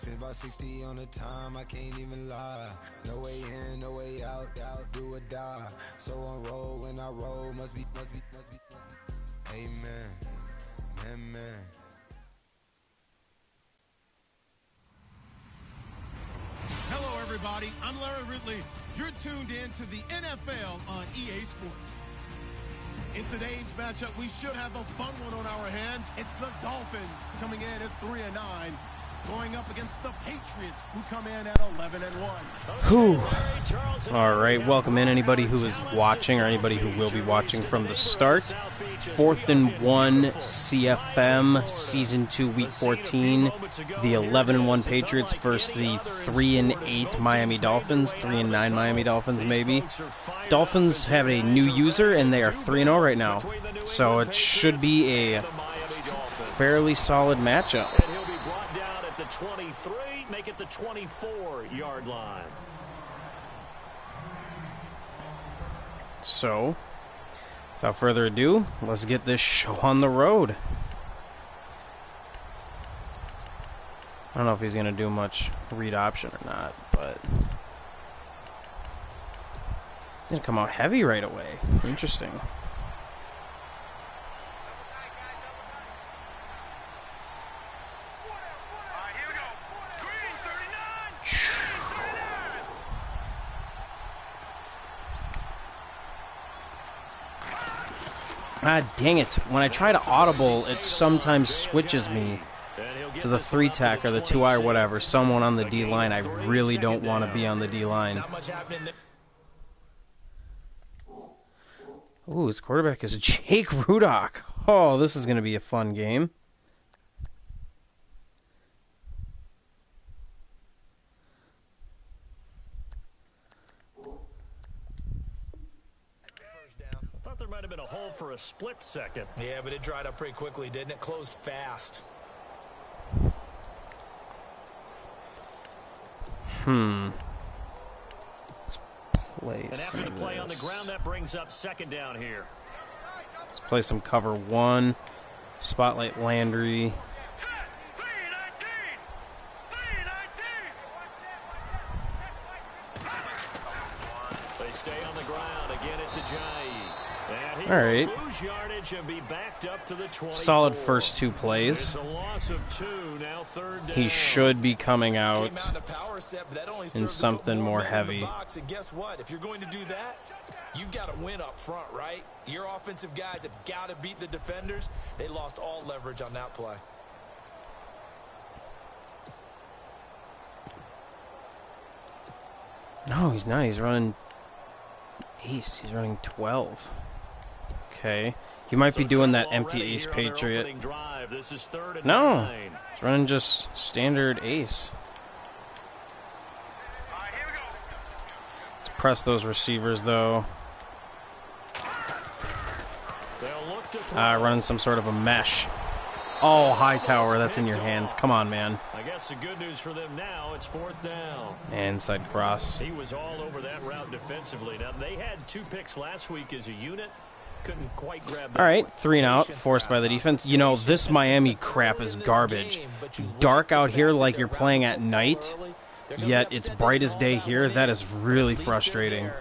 Spent about 60 on the time, I can't even lie. No way in, no way out, do or die. So on roll, when I roll, must be. Amen. Amen. Hello, everybody. I'm Larry Ridley. You're tuned in to the NFL on EA Sports. In today's matchup, we should have a fun one on our hands. It's the Dolphins coming in at 3-9, going up against the Patriots, who come in at 11-1. Whew. All right, welcome in anybody who is watching or anybody who will be watching from the start. 4th and 1 CFM Season 2 Week 14. The 11-1 Patriots versus the 3-8 Miami Dolphins. 3-9 Miami Dolphins, maybe. Dolphins have a new user, and they are 3-0 right now. So it should be a fairly solid matchup. And he'll be brought down at the 23, make it the 24-yard line. So, without further ado, let's get this show on the road. I don't know if he's going to do much read option or not, but he's going to come out heavy right away. Interesting. Ah, dang it. When I try to audible, it sometimes switches me to the 3-tack or the 2-eye or whatever. Someone on the D-line. I really don't want to be on the D-line. Ooh, his quarterback is Jake Rudock. Oh, this is going to be a fun game. There might have been a hole for a split second. Yeah, but it dried up pretty quickly, didn't it? Closed fast. Let's play and after the play on the ground, that brings up 2nd down here. Let's play some cover 1. Spotlight Landry. They stay on the ground. Again, it's Ajayi. All right. Solid first 2 plays. He should be coming out in something more heavy. And guess what? If you're going to do that, you've got to win up front, right? Your offensive guys have got to beat the defenders. They lost all leverage on that play. No, he's not. He's running ace. He's running 12. Okay. He might be doing that empty ace Patriot. No. He's running just standard ace. Let's press those receivers, though. Running some sort of a mesh. Oh, Hightower, that's in your hands. Come on, man. I guess the good news for them now, it's 4th down. Inside cross. He was all over that route defensively. Now, they had 2 picks last week as a unit. Couldn't quite grab that. All right, 3 and out, forced by the defense. You know, this Miami crap is garbage. Dark out here like you're playing at night, yet it's bright as day here. That is really frustrating.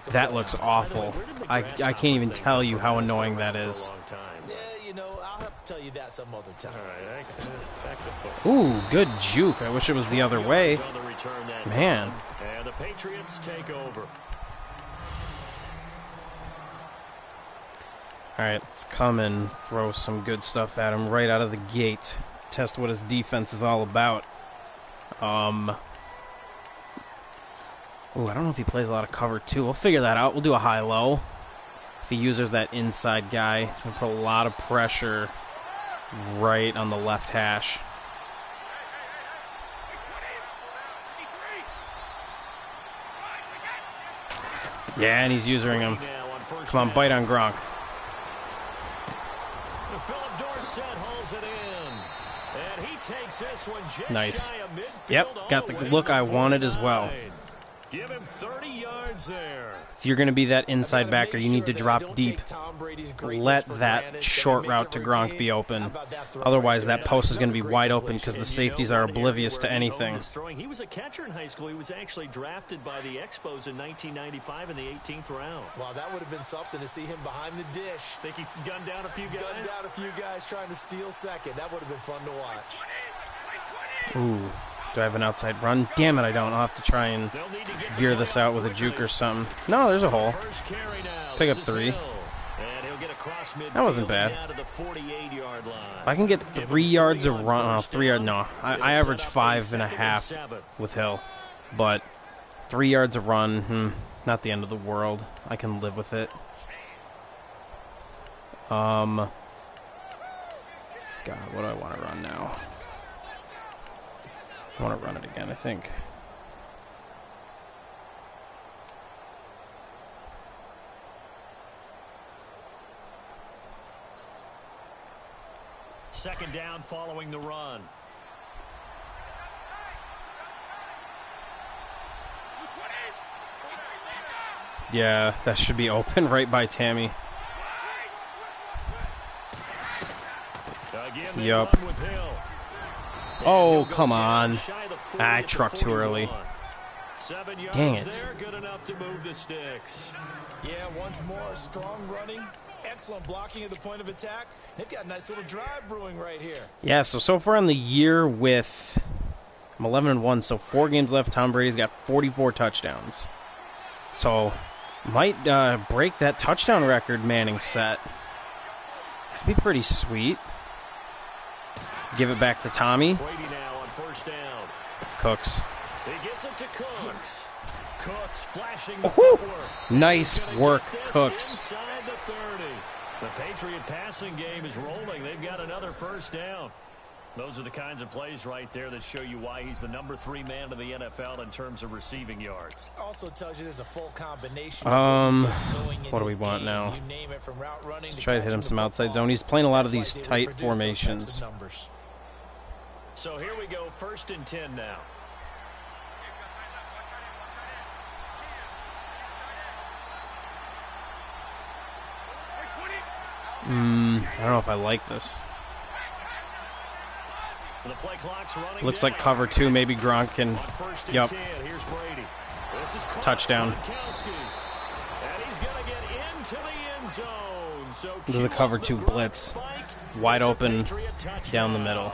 That looks awful. I can't even tell you how annoying that is. Tell you that some other time. Ooh, good juke. I wish it was the other way. Man. And the Patriots take over. All right, let's come and throw some good stuff at him right out of the gate. Test what his defense is all about. Ooh, I don't know if he plays a lot of cover 2. We'll figure that out. We'll do a high-low. If he uses that inside guy, he's going to put a lot of pressure right on the left hash. Yeah, and he's using him. Come on, bite on Gronk. Nice. Yep, got the look I wanted as well. Give him 30 yards there. If you're going to be that inside backer, you need to drop deep. Let that short route to Gronk be open. Otherwise, that post is going to be wide open because the safeties are oblivious to anything. He was a catcher in high school. He was actually drafted by the Expos in 1995 in the 18th round. Wow, that would have been something to see him behind the dish. Think he gunned down a few guys? Gunned down a few guys trying to steal second. That would have been fun to watch. Ooh. Do I have an outside run? Damn it, I don't. I'll have to try and veer this out with a juke or something. No, there's a hole. Pick up 3. That wasn't bad. If I can get 3 yards of run, 3 yards, no. I average 5.5 with Hill. But 3 yards of run, not the end of the world. I can live with it. God, what do I want to run now? I want to run it again, I think. Second down following the run. Yeah, that should be open right by Tammy. Yup. Oh, come on. I trucked too early. Dang it. Yeah, once more, strong running, excellent blocking at the point of attack. They've got a nice little drive brewing right here. Yeah, so far in the year with... I'm 11-1, so 4 games left. Tom Brady's got 44 touchdowns. So, might break that touchdown record Manning set. That'd be pretty sweet. Give it back to Tommy. Cooks. He gets it to Cooks. Cooks flashing. Nice work, Cooks. Inside the 30. The Patriot passing game is rolling. They've got another first down. Those are the kinds of plays right there that show you why he's the number 3 man in the NFL in terms of receiving yards. Also tells you there's a full combination. What do we want now? Let's try to hit him some outside zone. He's playing a lot of these tight formations. So here we go, 1st and 10 now. I don't know if I like this. The play clock's running. Looks like cover 2. Maybe Gronk can. Yup. Touchdown. And he's going to get into the end zone. So this is a cover 2 blitz. Wide open down the middle.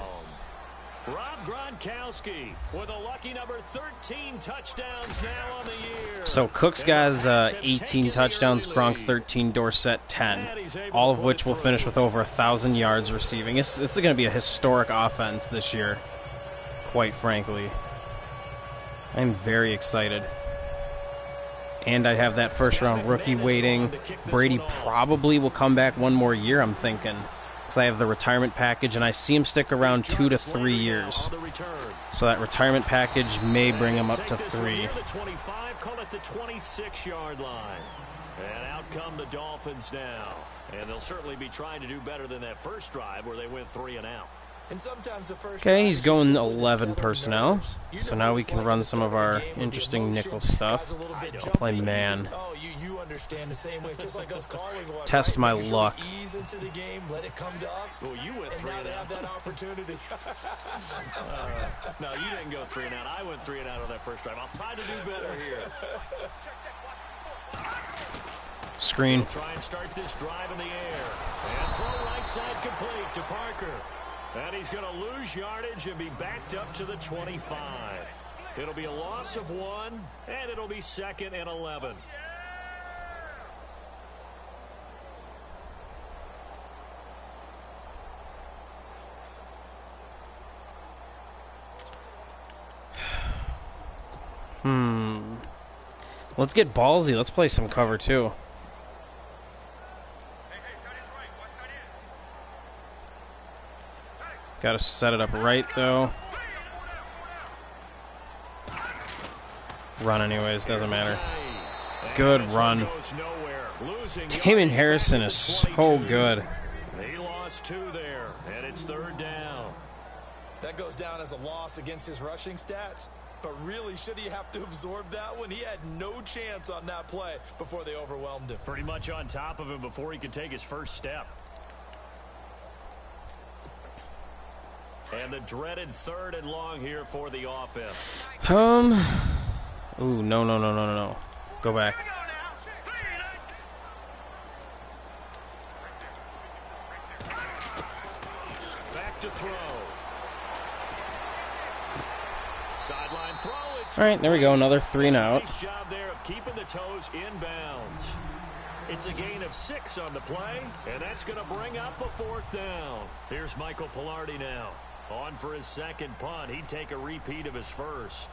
Rob Gronkowski with a lucky number 13 touchdowns now on the year. So Cook's got 18 touchdowns, Gronk 13, Dorsett 10, all of which will finish with over 1,000 yards receiving. It's going to be a historic offense this year, quite frankly. I'm very excited. And I have that first-round rookie waiting. Brady probably will come back one more year, I'm thinking. Because I have the retirement package, and I see him stick around 2 to 3 years. So that retirement package may bring him up to 3. Call it the 26-yard line. And out come the Dolphins now. And they'll certainly be trying to do better than that first drive where they went 3 and out. Okay, he's going 11 personnel. So now we can run some of our interesting nickel stuff. I'll play man. Test my luck. You went 3 and out. No, you didn't go 3 and out. I went 3 and out on that first drive. I'll try to do better here. Screen. We'll try and start this drive in the air. And throw right side complete to Parker. And he's going to lose yardage and be backed up to the 25. It'll be a loss of 1, and it'll be 2nd and 11. Let's get ballsy. Let's play some cover 2. Got to set it up right, though. Run anyways, doesn't matter. Good run. Damon Harrison is so good. He lost 2 there, and it's 3rd down. That goes down as a loss against his rushing stats. But really, should he have to absorb that one? He had no chance on that play before they overwhelmed him. Pretty much on top of him before he could take his first step. And the dreaded 3rd and long here for the offense. Ooh, no. Go back. Back to throw. Sideline throw. All right, there we go. Another 3 and out. Nice job there of keeping the toes inbounds. It's a gain of 6 on the play, and that's going to bring up a 4th down. Here's Michael Pilardi now. On for his 2nd punt. He'd take a repeat of his first.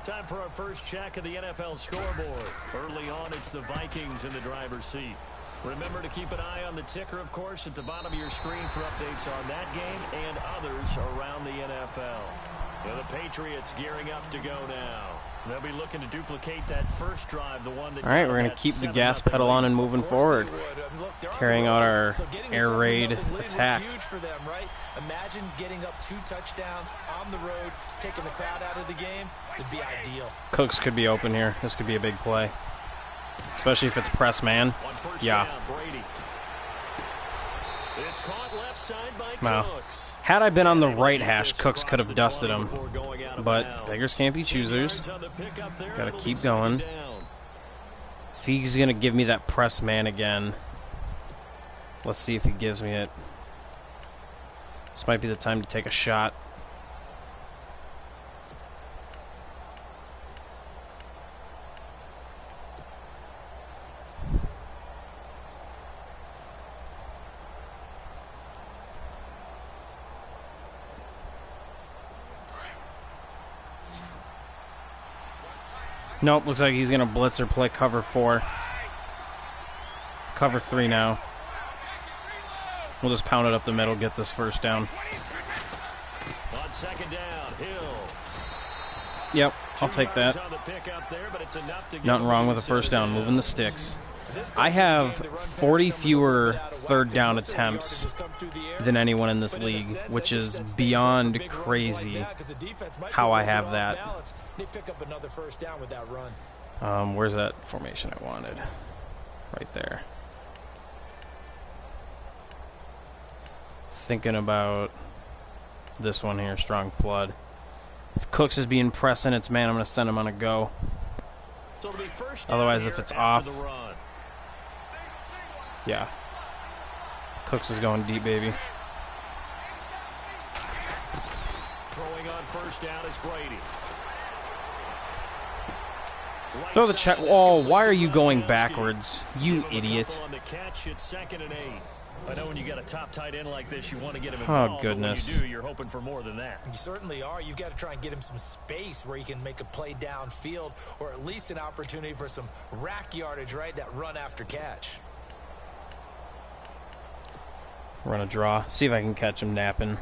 Time for our first check of the NFL scoreboard. Early on, it's the Vikings in the driver's seat. Remember to keep an eye on the ticker, of course, at the bottom of your screen for updates on that game and others around the NFL. Now the Patriots gearing up to go now. They'll be looking to duplicate that first drive, the one that. All right, we're going to keep the gas pedal on and moving forward. Carrying out our air raid attack. Huge for them, right? Imagine getting up 2 touchdowns on the road, taking the crowd out of the game. It'd be ideal. Cooks could be open here. This could be a big play. Especially if it's press man. Yeah. It's caught left side by Wow. Cooks. Had I been on the right hash, Cooks could have dusted him. But beggars can't be choosers. Gotta keep going. If he's gonna give me that press man again. Let's see if he gives me it. This might be the time to take a shot. Nope, looks like he's going to blitz or play cover 4. Cover 3 now. We'll just pound it up the middle, get this first down. On 2nd down, Hill. Yep, I'll take that. Nothing wrong with a first down, moving the sticks. I have 40 fewer 3rd down attempts than anyone in this league, which is beyond crazy how I have that. Where's that formation I wanted? Right there. Thinking about this one here, strong flood. If Cooks is being pressed and it's man, I'm going to send him on a go. Otherwise, if it's off, yeah. Cooks is going deep, baby. Throwing on first down is Brady. Throw the check. Oh, why are you going backwards? You idiot. On the catch, it's 2nd and 8. I know when you got a top tight end like this, you want to get him involved. Oh, goodness. But when you do, you're hoping for more than that. You certainly are. You've got to try and get him some space where he can make a play downfield, or at least an opportunity for some rack yardage, right? That run after catch. Run a draw. See if I can catch him napping.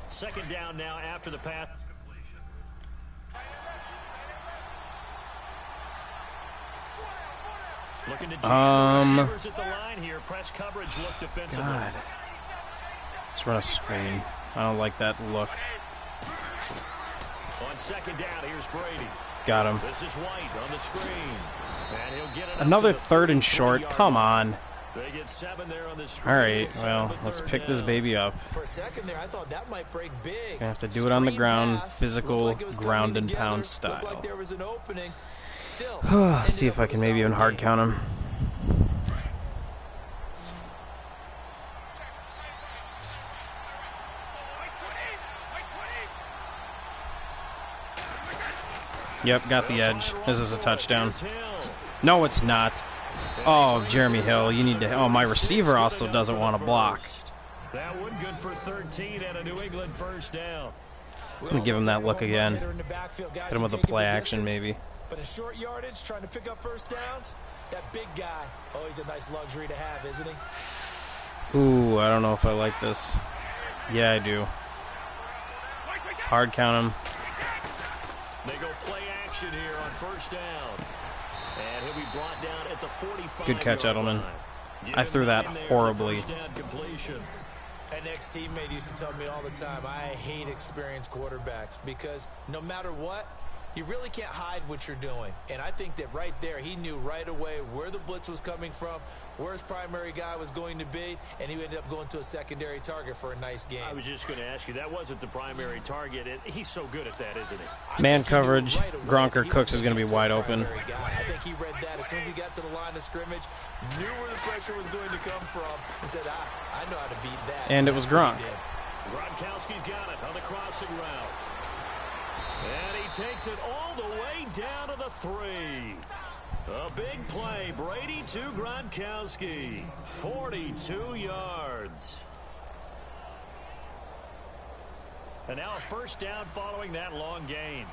Second down now after the pass. Looking to receivers at the line here. Press coverage look defensively. God. Let's run a screen. I don't like that look. On 2nd down, here's Brady. Got him. This is White on the screen. And he'll get it another 3rd and short. Come on. They get 7 there on the screen. All right, well, let's pick this baby up. For a second there, I thought that might break big. Gonna have to do it on the ground, physical, ground and pound style. Like there was an opening. Still, see if I can maybe even hard count him. Yep, got the edge. This is a touchdown. No, it's not. Oh, Jeremy Hill, you need to... Oh, my receiver also doesn't want to block. That one good for 13 and a New England first down. I'm going to give him that look again. Hit him with a play action, maybe. But in short yardage, trying to pick up first downs, that big guy, always a nice luxury to have, isn't he? Ooh, I don't know if I like this. Yeah, I do. Hard count him. They go play action. action here on first down. And he'll be brought down at the 45. Good catch, Edelman. I threw that horribly. An ex-teammate used to tell me all the time, I hate experienced quarterbacks because no matter what, you really can't hide what you're doing. And I think that right there, he knew right away where the blitz was coming from, where his primary guy was going to be, and he ended up going to a secondary target for a nice game. I was just going to ask you, that wasn't the primary target. He's so good at that, isn't he? Man coverage, Gronk Cooks is going to be wide open. I think he read that as soon as he got to the line of scrimmage, knew where the pressure was going to come from, and said, I know how to beat that. And it was Gronk. Gronkowski's got it on the crossing route. And he takes it all the way down to the 3. A big play. Brady to Gronkowski. 42 yards. And now a first down following that long gain.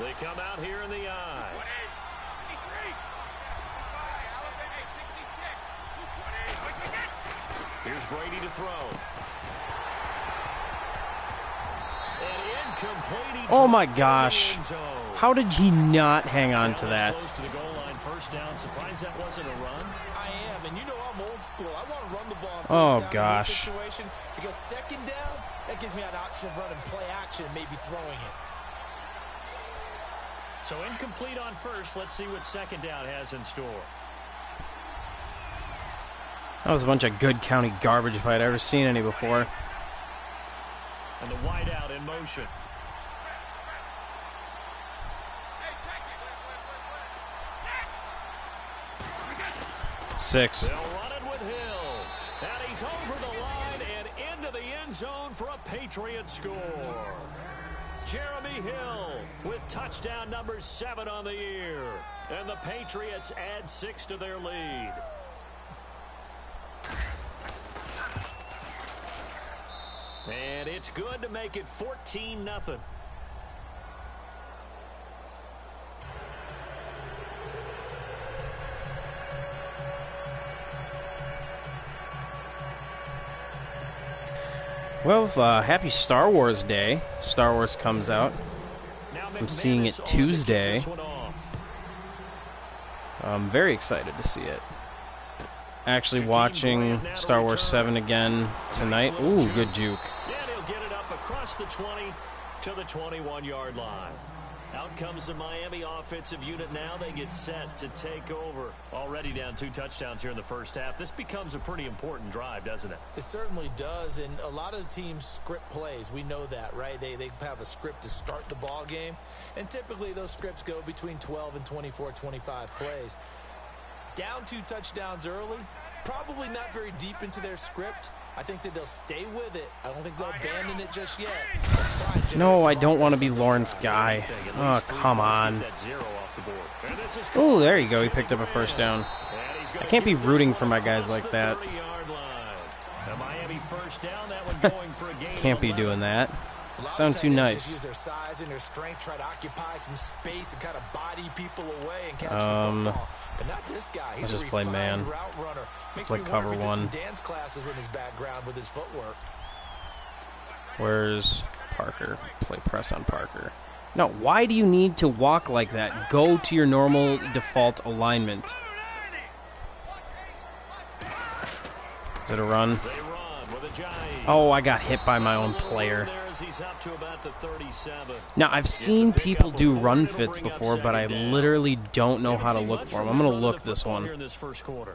They come out here in the I. Here's Brady to throw. Oh my gosh. How did he not hang on to that? Surprised that wasn't a run. I am, and you know I'm old school. I want to run the ball. Oh gosh. Because second down, that gives me an option of running play action, maybe throwing it. So incomplete on first. Let's see what second down has in store. That was a bunch of good county garbage if I'd ever seen any before. And the wide out in motion. Six. They'll run it with Hill. And he's over the line and into the end zone for a Patriot score. Jeremy Hill with touchdown number 7 on the year. And the Patriots add 6 to their lead. And it's good to make it 14-0. Well, happy Star Wars Day. Star Wars comes out. I'm seeing it Tuesday. I'm very excited to see it. Actually watching Star Wars 7 again tonight. Ooh, good juke. Yeah, he'll get it up across the 20 to the 21-yard line. Out comes the Miami offensive unit now. They get set to take over. Already down 2 touchdowns here in the first half. This becomes a pretty important drive, doesn't it? It certainly does, and a lot of the teams script plays. We know that, right? They have a script to start the ball game, and typically those scripts go between 12 and 24, 25 plays. Down 2 touchdowns early, probably not very deep into their script. I think that they'll stay with it. I don't think they'll abandon it just yet. No, I don't want to be Lawrence Guy. Oh, come on. Oh, there you go. He picked up a first down. I can't be rooting for my guys like that. Can't be doing that. Sound too nice. Use their size and their strength, try to occupy some space and kind of body people away and catch the football. But not this guy. He's let's just play man. Let's play cover one. Dance classes in his background with his footwork. Where's Parker? Play press on Parker. No, why do you need to walk like that? Go to your normal default alignment. Is it a run? Oh, I got hit by my own player. Now, I've seen people do run fits before, but I literally don't know how to look for them. I'm going to look this one.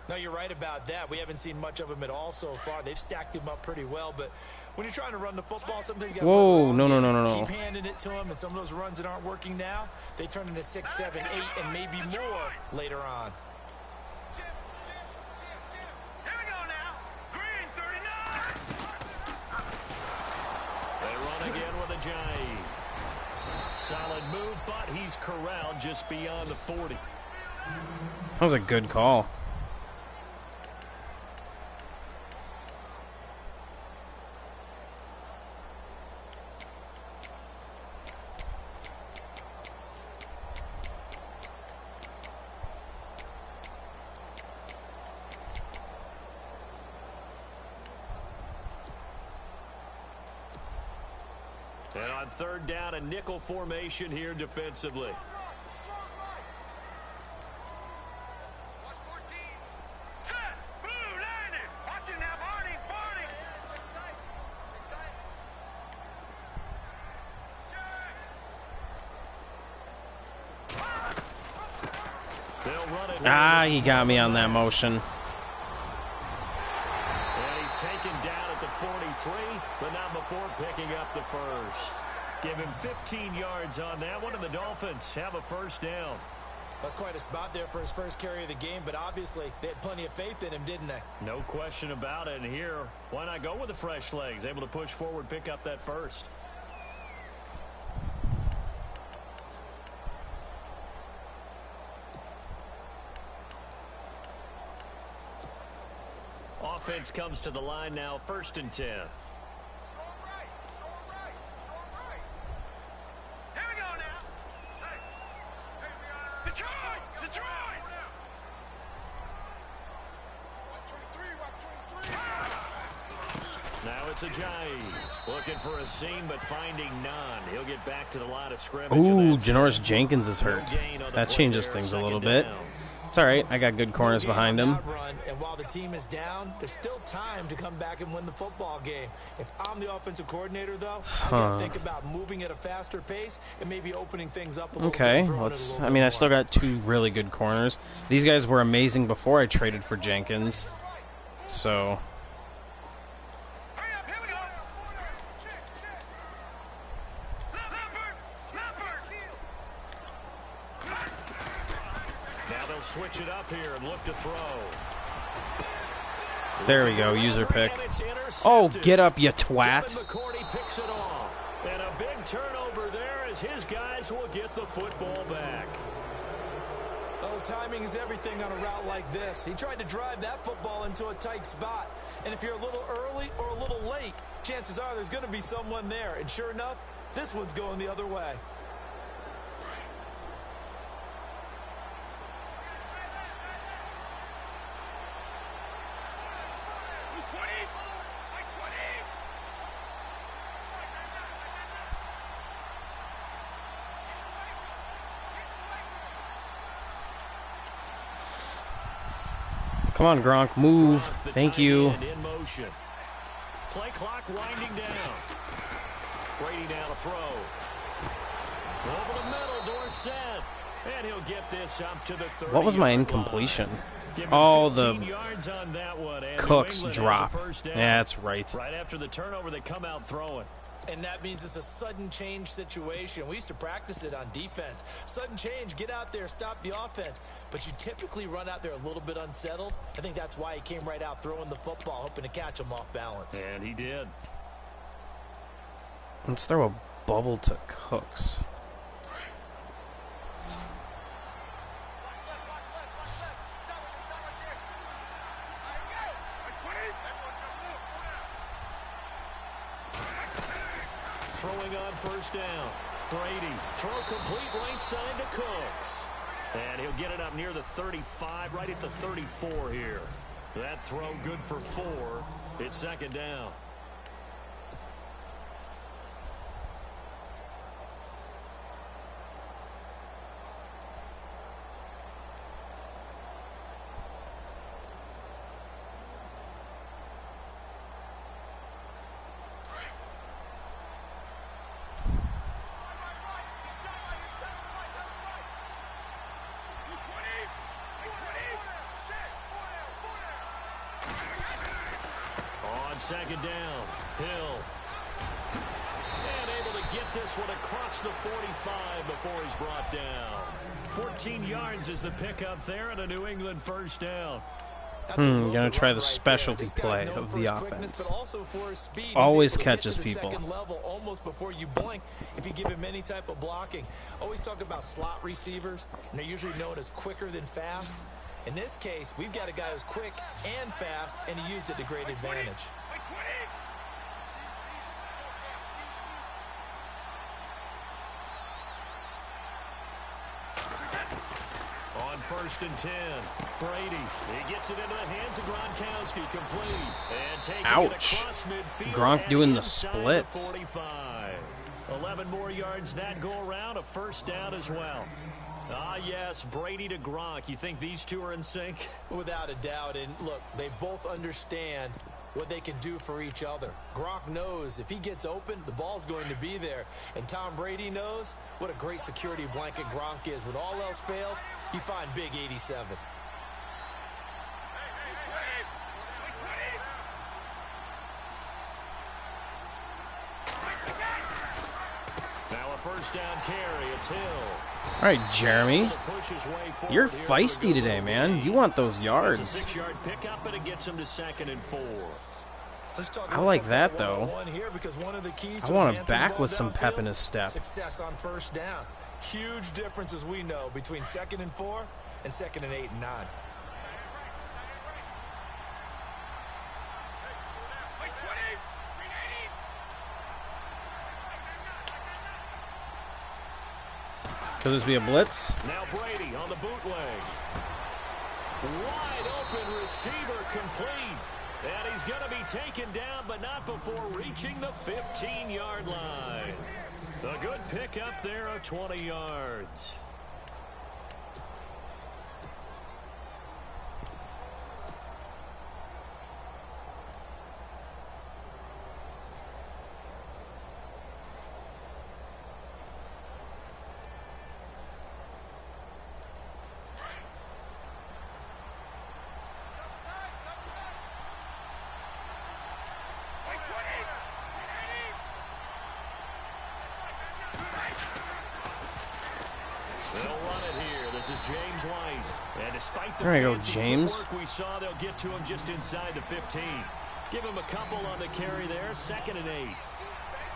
No, you're right about that. We haven't seen much of them at all so far. They've stacked them up pretty well, but when you're trying to run the football, something you got to whoa, no. Keep handing it to them, and some of those runs that aren't working now, they turn into 6, 7, 8, and maybe more later on. Solid move, but he's corralled just beyond the 40. That was a good call. And on third down, a nickel formation here defensively. Ah, he got me on that motion. And he's taken down at the 43, but not before picking up the first. Give him 15 yards on that one, and the Dolphins have a first down. That's quite a spot there for his first carry of the game, but obviously they had plenty of faith in him, didn't they? No question about it. And here, why not go with the fresh legs? Able to push forward, pick up that first. Offense comes to the line now, 1st and 10. Now it's Ajayi looking for a seam, but finding none. He'll get back to the line of scrimmage. Ooh, Janoris Jenkins is hurt. That changes things a little bit. It's all right. I got good corners behind him. And while the team is down, there's still time to come back and win the football game. If I'm the offensive coordinator, though, I got to think about moving at a faster pace and maybe opening things up a little bit. Okay, I mean, I still got 2 really good corners. These guys were amazing before I traded for Jenkins. So... switch it up here and look to throw. There we go, user pick. Oh, get up, you twat. Picks it off. And a big turnover there as his guys will get the football back. Oh, timing is everything on a route like this. He tried to drive that football into a tight spot. And if you're a little early or a little late, chances are there's going to be someone there. And sure enough, this one's going the other way. Come on, Gronk, move. Thank you. In motion. Play clock winding down. Brady now to throw. Over the middle, door set. And he'll get this up to the 30. What was my incompletion? Oh, the yards on that one. And Cooks drop. Yeah, that's right. Right after the turnover, they come out throwing. And that means it's a sudden change situation. We used to practice it on defense. Sudden change, get out there, stop the offense. But you typically run out there a little bit unsettled. I think that's why he came right out throwing the football, hoping to catch him off balance. And he did. Let's throw a bubble to Cooks. Throwing on 1st down. Brady, throw complete right side to Cooks. And he'll get it up near the 35, right at the 34 here. That throw good for 4. It's 2nd down. On 2nd down, Hill. And able to get this one across the 45 before he's brought down. 14 yards is the pickup there and a New England 1st down. Gonna try the specialty play of the offense. Always catches people. Almost before you blink, if you give him any type of blocking. Always talk about slot receivers, and they're usually known as quicker than fast. In this case, we've got a guy who's quick and fast, and he used it to great advantage. On 1st and 10, Brady. He gets it into the hands of Gronkowski, complete. And taking it across midfield. Gronk doing the splits. 7 more yards that go around, a first down as well. Ah, yes, Brady to Gronk. You think these two are in sync? Without a doubt. And look, they both understand what they can do for each other. Gronk knows if he gets open, the ball's going to be there. And Tom Brady knows what a great security blanket Gronk is. When all else fails, you find big 87. Now a first down carry. It's Hill. All right, Jeremy. You're feisty today, man. You want those yards. It's a 6-yard pickup, and it gets him to 2nd and 4. I like that, though. I want him back with some pep in his step. Success on first down. Huge difference, as we know, between 2nd and 4 and 2nd and 8 and 9. Could this be a blitz? Now Brady on the bootleg. Wide open receiver complete. And he's going to be taken down, but not before reaching the 15-yard line. A good pickup there of 20 yards. They'll run it here. This is James White. And despite the there you go, James. We saw, they'll get to him just inside the 15. Give him a couple on the carry there. 2nd and 8.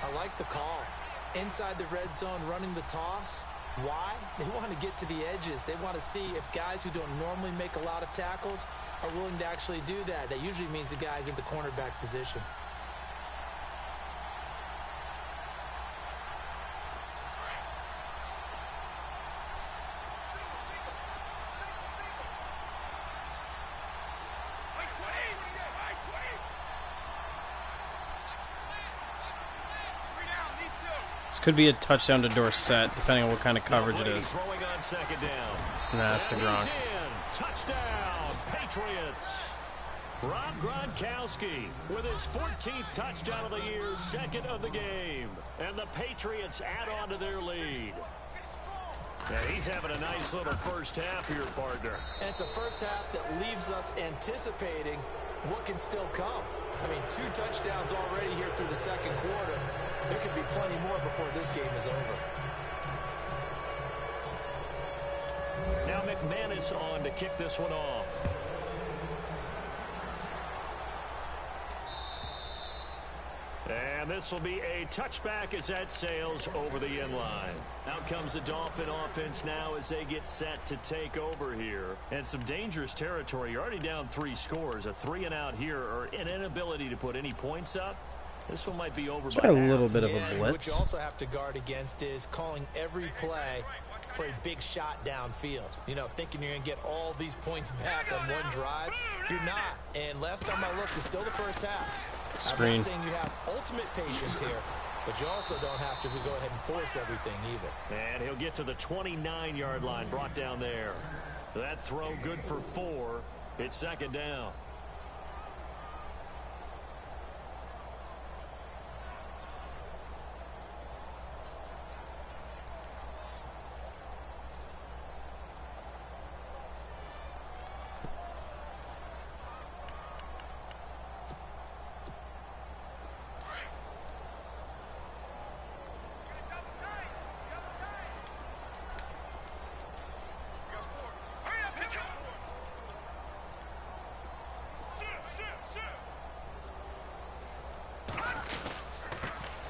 I like the call. Inside the red zone, running the toss. Why? They want to get to the edges. They want to see if guys who don't normally make a lot of tackles are willing to actually do that. That usually means the guy's in the cornerback position. This could be a touchdown to Dorsett, depending on what kind of coverage it is. Throwing on 2nd down. That's to Gronk. Touchdown, Patriots. Rob Gronkowski with his 14th touchdown of the year, 2nd of the game. And the Patriots add on to their lead. And he's having a nice little first half here, partner. And it's a first half that leaves us anticipating what can still come. I mean, 2 touchdowns already here through the 2nd quarter. There could be plenty more before this game is over. Now McManus on to kick this one off. And this will be a touchback as that sails over the end line. Out comes the Dolphin offense now as they get set to take over here. And some dangerous territory. You're already down 3 scores. A 3-and-out here, or an inability to put any points up. This one might be over by a little bit of a blitz. What you also have to guard against is calling every play for a big shot downfield. You know, thinking you're going to get all these points back on one drive. You're not. And last time I looked, it's still the first half. Screen. I'm not saying you have ultimate patience here, but you also don't have to go ahead and force everything either. And he'll get to the 29-yard line, brought down there. That throw good for 4. It's 2nd down.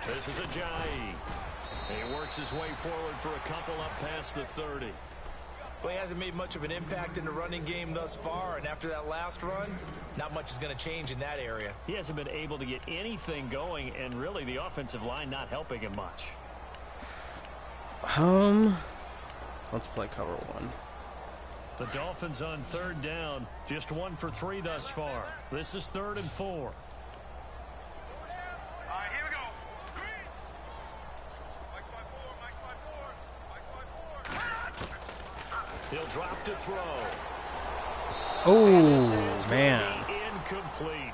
This is Ajayi. He works his way forward for a couple up past the 30. Well, he hasn't made much of an impact in the running game thus far, and after that last run, not much is going to change in that area. He hasn't been able to get anything going, and really the offensive line not helping him much. Let's play cover 1. The Dolphins on 3rd down, just 1 for 3 thus far. This is 3rd and 4. He'll drop to throw. Oh, man. Incomplete.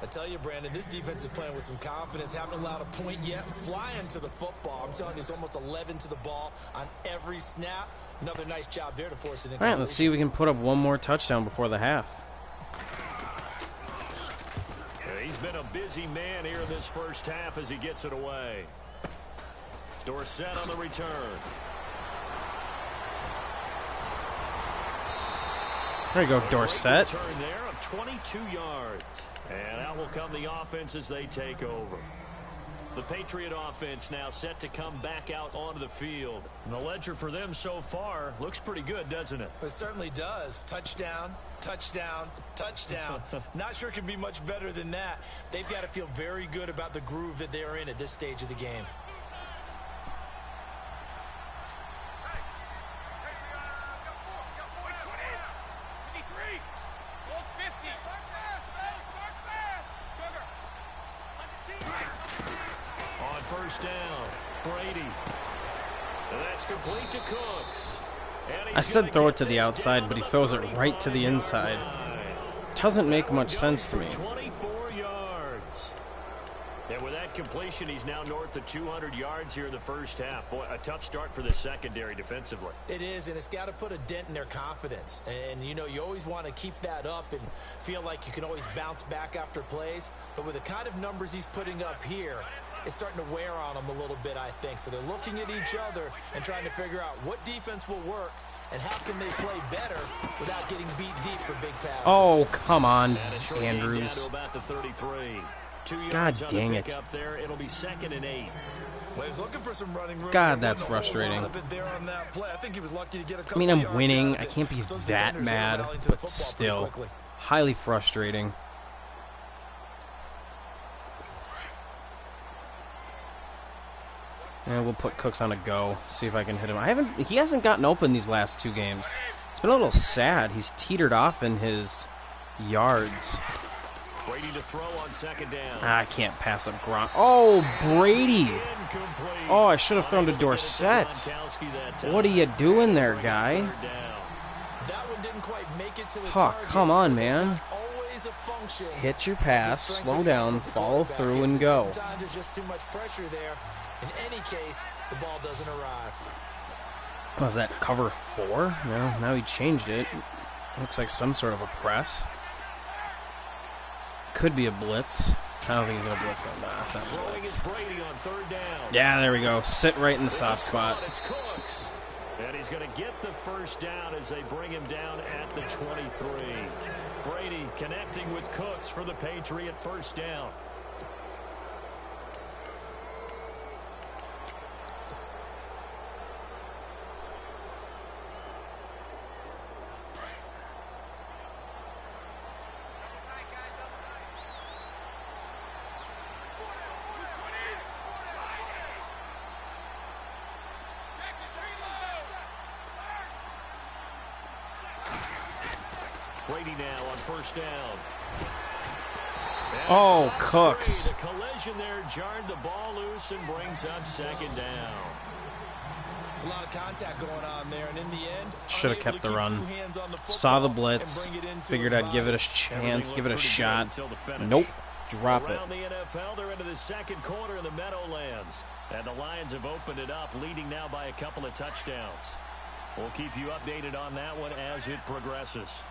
I tell you, Brandon, this defense is playing with some confidence. Haven't allowed a point yet. Flying to the football. I'm telling you, it's almost 11 to the ball on every snap. Another nice job there to force it in. All right, let's see if we can put up one more touchdown before the half. He's been a busy man here in this first half as he gets it away. Dorsett on the return. There you go, Dorsett. Return there of 22 yards. And out will come the offense as they take over. The Patriot offense now set to come back out onto the field. And the ledger for them so far looks pretty good, doesn't it? It certainly does. Touchdown, touchdown, touchdown. Not sure it can be much better than that. They've got to feel very good about the groove that they're in at this stage of the game. First down, Brady. And that's complete to Cooks. I said throw it to the outside, but he throws it right to the inside. Doesn't make much sense to me. 24 yards. And with that completion, he's now north of 200 yards here in the first half. Boy, a tough start for the secondary defensively. It is, and it's got to put a dent in their confidence. And, you know, you always want to keep that up and feel like you can always bounce back after plays. But with the kind of numbers he's putting up here, it's starting to wear on them a little bit, I think. So they're looking at each other and trying to figure out what defense will work and how can they play better without getting beat deep for big passes. Oh, come on, Andrews. God dang it. It'll be 2nd and 8. Well, he's looking for some running room. God, that's frustrating. I mean, I'm winning. I can't be that mad, but still, highly frustrating. And we'll put Cooks on a go. See if I can hit him. He hasn't gotten open these last 2 games. It's been a little sad. He's teetered off in his yards. Brady to throw on 2nd down. I can't pass up Gronk. Oh, Brady. Oh, I should have thrown to Dorsett. What are you doing there, guy? Oh, come on, man. Hit your pass, slow down, follow through, and go. Sometimes there's just too much pressure there. In any case, the ball doesn't arrive. Was that cover 4? No, now he changed it. Looks like some sort of a press. Could be a blitz. I don't think he's going to blitz that. Nah, it's not a blitz. Yeah, there we go. Sit right in the soft spot. And he's going to get the first down as they bring him down at the 23. Brady connecting with Cooks for the Patriot first down. Brady now on first down. Oh, Cooks. The collision there jarred the ball loose and brings up 2nd down. There's a lot of contact going on there, and in the end, should have kept the run. Saw the blitz. Figured I'd give it a chance, give it a shot. Nope. Drop it. Around the NFL, they're into the 2nd quarter in the Meadowlands. And the Lions have opened it up, leading now by a couple of touchdowns. We'll keep you updated on that one as it progresses.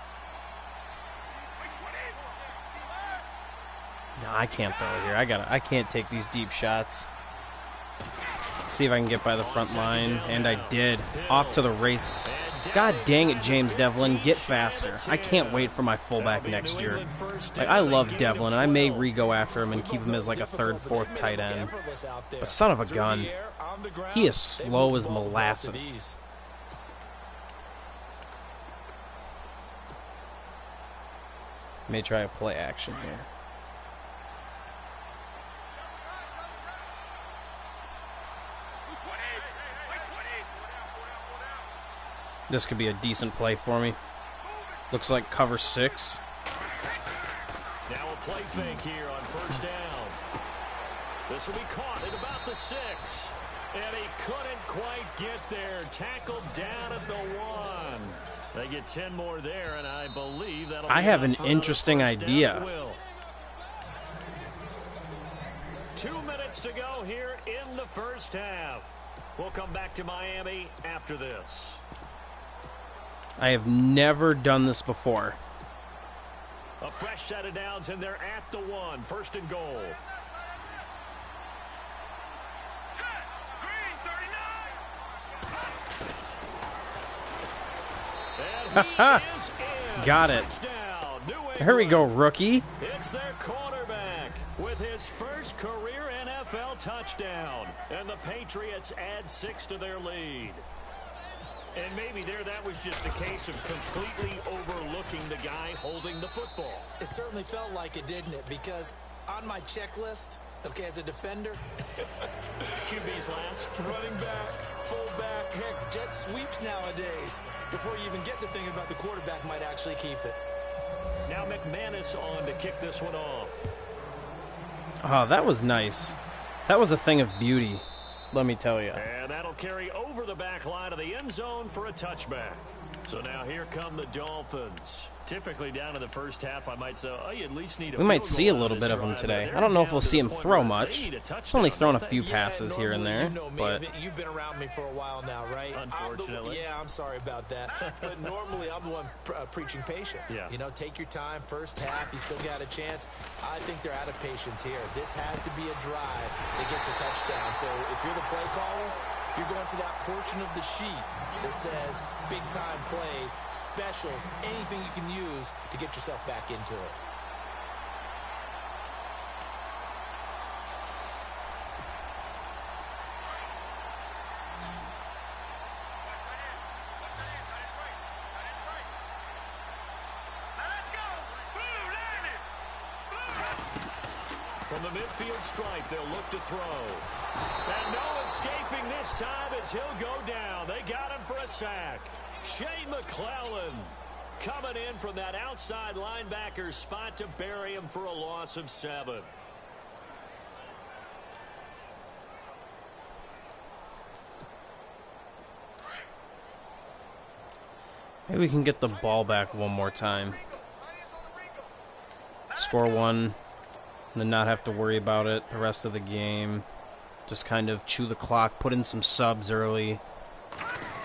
No, I can't throw it here. I can't take these deep shots. Let's see if I can get by the front line, and I did. Off to the race. God dang it, James Devlin, get faster. I can't wait for my fullback next year. Like, I love Devlin, and I may re-go after him and keep him as like a 3rd, 4th tight end. But son of a gun, he is slow as molasses. May try a play action here. This could be a decent play for me. Looks like cover 6. Now a play fake here on first down. This will be caught at about the 6. And he couldn't quite get there. Tackled down at the 1. They get 10 more there, and I believe that'll be I have an enough for interesting another first down idea. at will. 2 minutes to go here in the first half. We'll come back to Miami after this. I have never done this before. A fresh set of downs, and they're at the 1. First and goal. Got it. Here we go, rookie. It's their quarterback with his first career NFL touchdown. And the Patriots add 6 to their lead. And maybe that was just a case of completely overlooking the guy holding the football. It certainly felt like it, didn't it? Because on my checklist, okay, as a defender, QB's last. running back, fullback, heck, jet sweeps nowadays. Before you even get to thinking about the quarterback might actually keep it. Now McManus on to kick this one off. Oh, that was nice. That was a thing of beauty, let me tell you. And that'll carry over the back line of the end zone for a touchback. So now here come the Dolphins. Typically down in the first half, I might say, oh, you at least need a We might field see goal a little on bit this of him drive. today. They're I don't know if down we'll to see the him point throw where they much. need a He's only touchdown, thrown a don't few they? passes here and there. You know me. But You've been around me for a while now, right? Unfortunately. I'm sorry about that. But normally I'm the one preaching patience. Yeah. You know, take your time. First half, you still got a chance. I think they're out of patience here. This has to be a drive that gets a touchdown. So if you're the play caller, you're going to that portion of the sheet that says big-time plays, specials, anything you can use to get yourself back into it. From the midfield stripe, they'll look to throw. And no escaping this time as he'll go down. They got him for a sack. Shane McClellan coming in from that outside linebacker spot to bury him for a loss of 7. maybe we can get the ball back one more time. Score 1, and then not have to worry about it the rest of the game. Just kind of chew the clock, put in some subs early.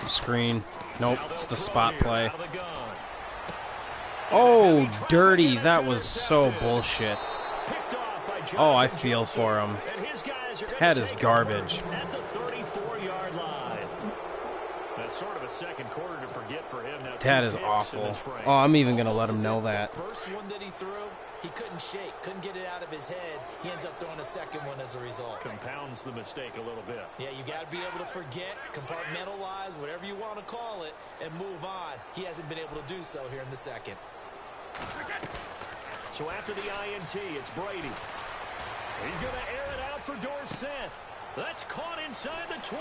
The screen. Nope, it's the spot play. Oh, dirty. That was so bullshit. Oh, I feel for him. That is garbage. At the 34-yard line. That's sort of a second quarter to forget for him. Now, That is awful. Oh, I'm even going to let him know that. First one that he threw, he couldn't shake, couldn't get it out of his head. He ends up throwing a second one as a result. Compounds the mistake a little bit. Yeah, you got to be able to forget, compartmentalize, whatever you want to call it, and move on. He hasn't been able to do so here in the second. So after the INT, it's Brady. He's going to air it out for Dorsett. That's caught inside the 20.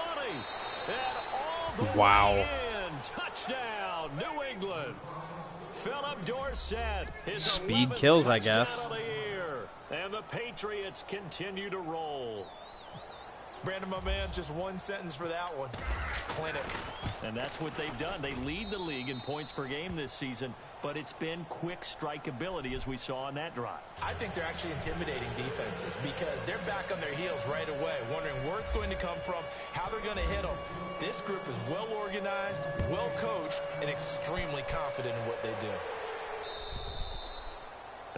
And all the way in. Touchdown, New England. Philip Dorsett. His Speed kills, I guess. of the year. And the Patriots continue to roll. Brandon, my man, just one sentence for that one. Clinic. And that's what they've done. They lead the league in points per game this season, but it's been quick strikeability as we saw on that drive. I think they're actually intimidating defenses because they're back on their heels right away, wondering where it's going to come from, how they're going to hit them. This group is well organized, well coached, and extremely confident in what they do.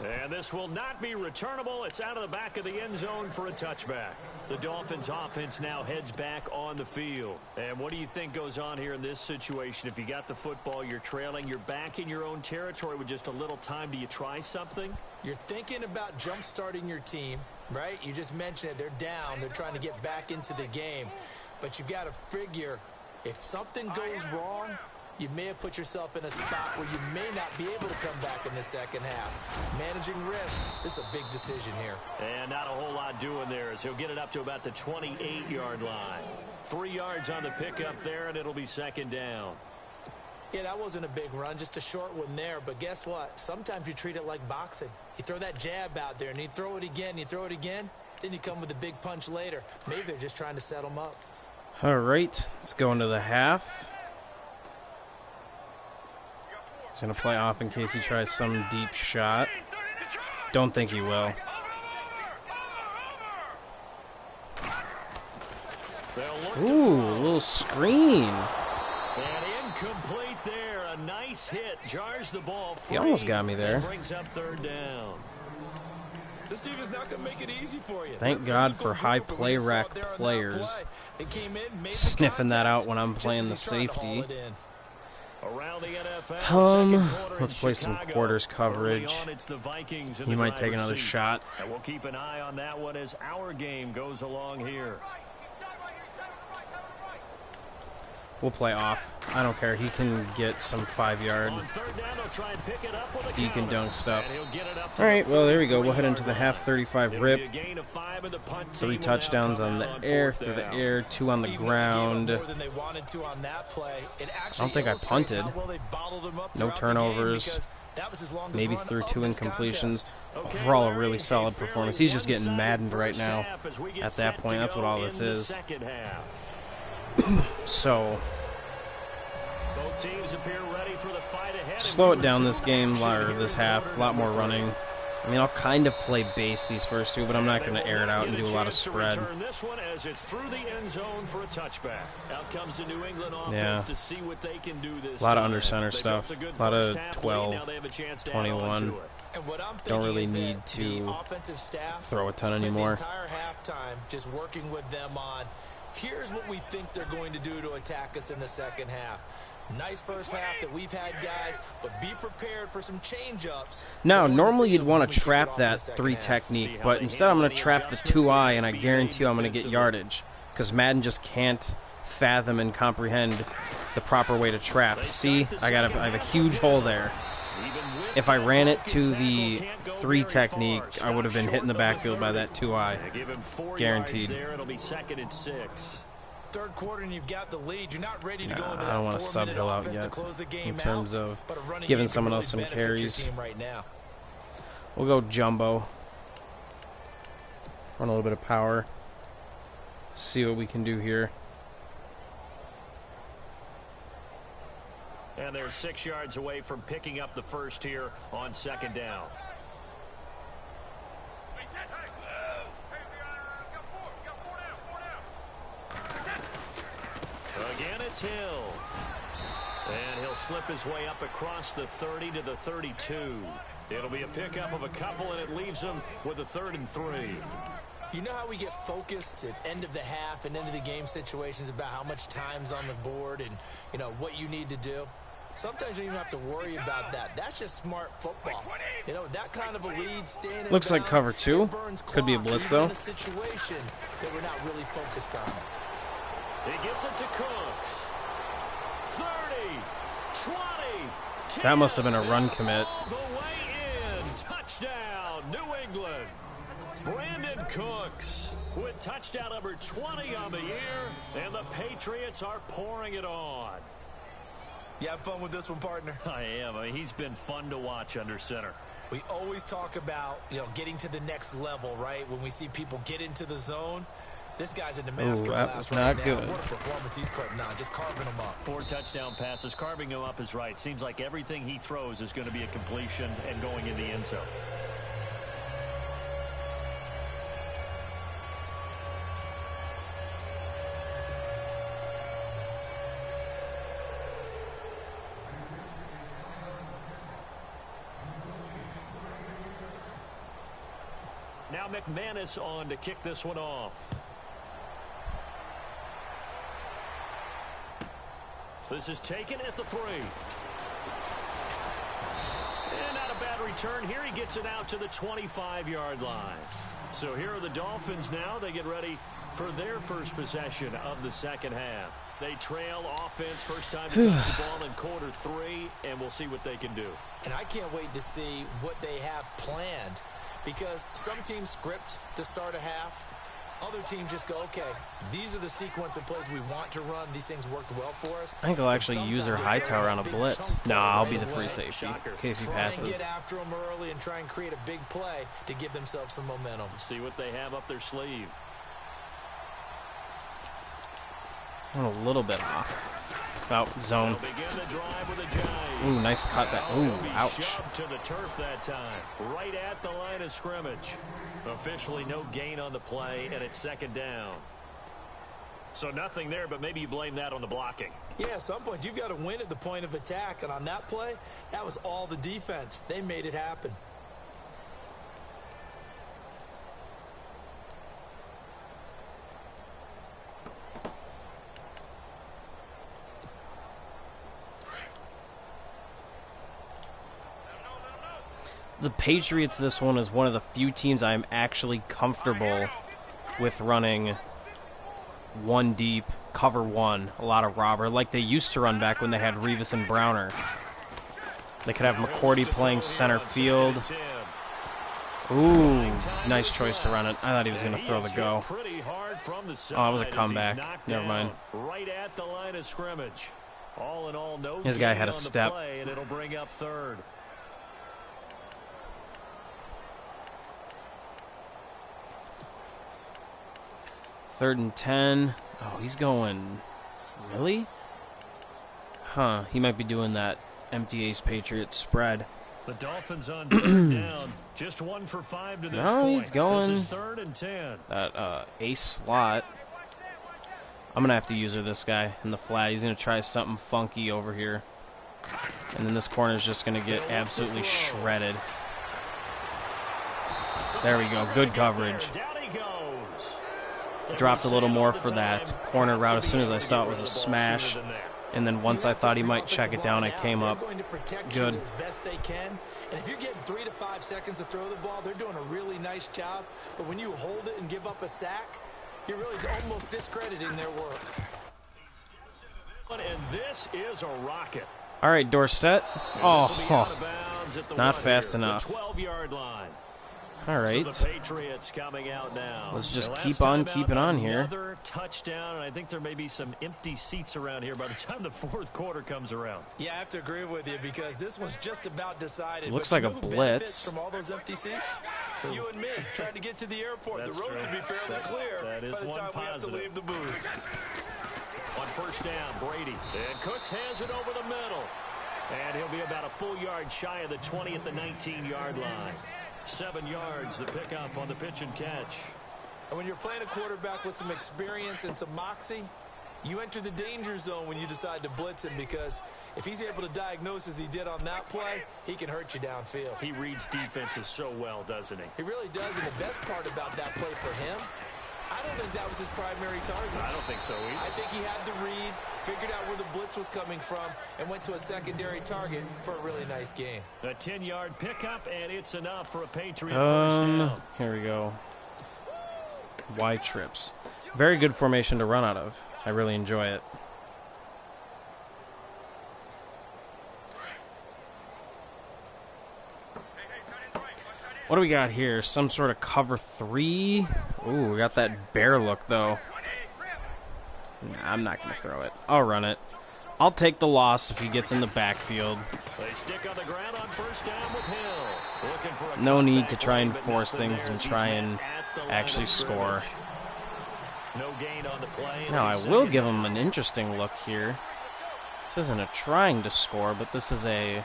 And this will not be returnable. It's out of the back of the end zone for a touchback. The Dolphins offense now heads back on the field. And what do you think goes on here in this situation? If you got the football, you're trailing, you're back in your own territory with just a little time. Do you try something? You're thinking about jump-starting your team, right? You just mentioned it. They're down. They're trying to get back into the game. But you've got to figure if something goes wrong, you may have put yourself in a spot where you may not be able to come back in the second half. Managing risk, this is a big decision here. And not a whole lot doing there as he'll get it up to about the 28-yard line. 3 yards on the pickup there, and it'll be second down. Yeah, that wasn't a big run, just a short one there. But guess what? Sometimes you treat it like boxing. You throw that jab out there, and you throw it again, then you come with a big punch later. Maybe they're just trying to set them up. All right, let's go into the half. He's going to play off in case he tries some deep shot. Don't think he will. Ooh, a little screen. And incomplete there. A nice hit. Jars the ball free. He almost got me there. Brings up third down. This team is not going to make it easy for you. Thank God for high play rack players sniffing that out when I'm playing the safety. Let's play some quarters coverage. He might take another shot. And we'll keep an eye on that one as our game goes along here. We'll play off. I don't care. He can get some 5-yard deke and dunk stuff. All right, well, there we go. We'll head into the half 35 rip. 3 touchdowns on the air, through the air, 2 on the ground. I don't think I punted. No turnovers. Maybe threw 2 incompletions. Overall, a really solid performance. He's just getting maddened right now. At that point, that's what all this is. So, slow it down this game, or this half. A lot more running. I mean, I'll kind of play base these first 2, but I'm not going to air it out and do a lot of spread. Yeah. A lot of under center stuff. A lot of 12, 21. Don't really need to throw a ton anymore. Just working with them on, here's what we think they're going to do to attack us in the second half. Nice first half that we've had, guys, but be prepared for some change-ups. Now, normally you'd want to trap that 3 technique, but instead I'm going to trap the 2-eye, and I guarantee you I'm going to get yardage, because Madden just can't fathom and comprehend the proper way to trap. See, I have a huge hole there. If I ran it to the 3 technique, I would have been hitting the backfield by that 2-eye. Guaranteed. It'll be 2nd and 6. Third quarter and you've got the lead. You're not ready to go into I don't want to sub Hill out yet in terms of giving someone else some carries. We'll go jumbo. Run a little bit of power. See what we can do here. And they're 6 yards away from picking up the first here on 2nd down. Again, it's Hill. And he'll slip his way up across the 30 to the 32. It'll be a pickup of a couple, and it leaves him with a 3rd and 3. You know how we get focused at end of the half and end of the game situations about how much time's on the board and, you know, what you need to do? Sometimes you don't even have to worry about that. That's just smart football. You know, that kind of a lead, staying in looks like cover 2. Could be a blitz, though. In a situation that we're not really focused on it. He gets it to Cooks. 30, 20, 10. That must have been a run commit. All the way in. Touchdown, New England. Brandon Cooks with touchdown number 20 on the year, and the Patriots are pouring it on. You have fun with this one, partner? I am. I mean, he's been fun to watch under center. We always talk about, you know, getting to the next level, right? When we see people get into the zone, this guy's in the master class. That was not good. What a performance he's putting on, just carving them up. 4 touchdown passes, carving him up is right. Seems like everything he throws is going to be a completion and going in the end zone. Now McManus on to kick this one off. This is taken at the 3. And not a bad return here. He gets it out to the 25-yard line. So here are the Dolphins now. They get ready for their first possession of the second half. They trail offense, first time to touch the ball in quarter 3, and we'll see what they can do. And I can't wait to see what they have planned, because some teams script to start a half. Other teams just go, okay, these are the sequence of plays we want to run. These things worked well for us. I think I'll actually use her Hightower on a blitz. No, I'll be the free safety in case he passes. Try and get after them early and try and create a big play to give themselves some momentum. See what they have up their sleeve. A little bit off. Out zone. Ooh, nice cut. That. Ooh, ouch. To the turf that time, right at the line of scrimmage. Officially no gain on the play, and it's second down. So nothing there, but maybe you blame that on the blocking. Yeah, at some point you've got to win at the point of attack, and on that play, that was all the defense. They made it happen. The Patriots, this one, is one of the few teams I'm actually comfortable with running one deep, cover one, a lot of robber, like they used to run back when they had Revis and Browner. They could have McCourty playing center field. Ooh, nice choice to run it. I thought he was going to throw the go. Oh, it was a comeback. Never mind. Right at the line of scrimmage. All in all, no His guy had a step. And it'll bring up third. Third and 10. Oh, he's going. Really? Huh. He might be doing that empty ace Patriots spread. The Dolphins on third down. Just 1 for 5 to this point. He's going. This is third and 10. That ace slot. I'm going to have to use this guy in the flat. He's going to try something funky over here. And then this corner is just going to get absolutely shredded. There we go. Good coverage. Dropped a little more for that corner route as soon as I saw it was a smash. And then once I thought he might check it down, I came up. Good. As best they can. And if you're getting 3 to 5 seconds to throw the ball, they're doing a really nice job. But when you hold it and give up a sack, you're really almost discrediting their work. And this is a rocket. All right, Dorsett. Oh, not fast enough. 12-yard line. All right. So the Patriots coming out now. Let's just keep on keeping on here. Another touchdown, and I think there may be some empty seats around here by the time the fourth quarter comes around. Yeah, I have to agree with you because this one's just about decided. Looks like a blitz. From all those empty seats, you and me trying to get to the airport. That's the road true. to be fairly clear that is by the one time positive. we have to leave the booth. On first down, Brady. And Cooks has it over the middle. And he'll be about a full yard shy of the 20 at the 19-yard line. 7 yards the pickup on the pitch and catch. And when you're playing a quarterback with some experience and some moxie, you enter the danger zone when you decide to blitz him because if he's able to diagnose as he did on that play, he can hurt you downfield. He reads defenses so well, doesn't he? He really does, and the best part about that play for him, I don't think that was his primary target. I don't think so either. I think he had the read, figured out where the blitz was coming from, and went to a secondary target for a really nice game. A 10-yard pickup, and it's enough for a Patriot first down. Here we go. Y trips. Very good formation to run out of. I really enjoy it. What do we got here? Some sort of cover 3. Ooh, we got that bear look, though. Nah, I'm not going to throw it. I'll run it. I'll take the loss if he gets in the backfield. They stick on the ground on first down with Hill. Looking for a no need to try and force things and try and actually score. No gain on the play. Now, I will give him an interesting look here. This isn't a trying to score, but this is a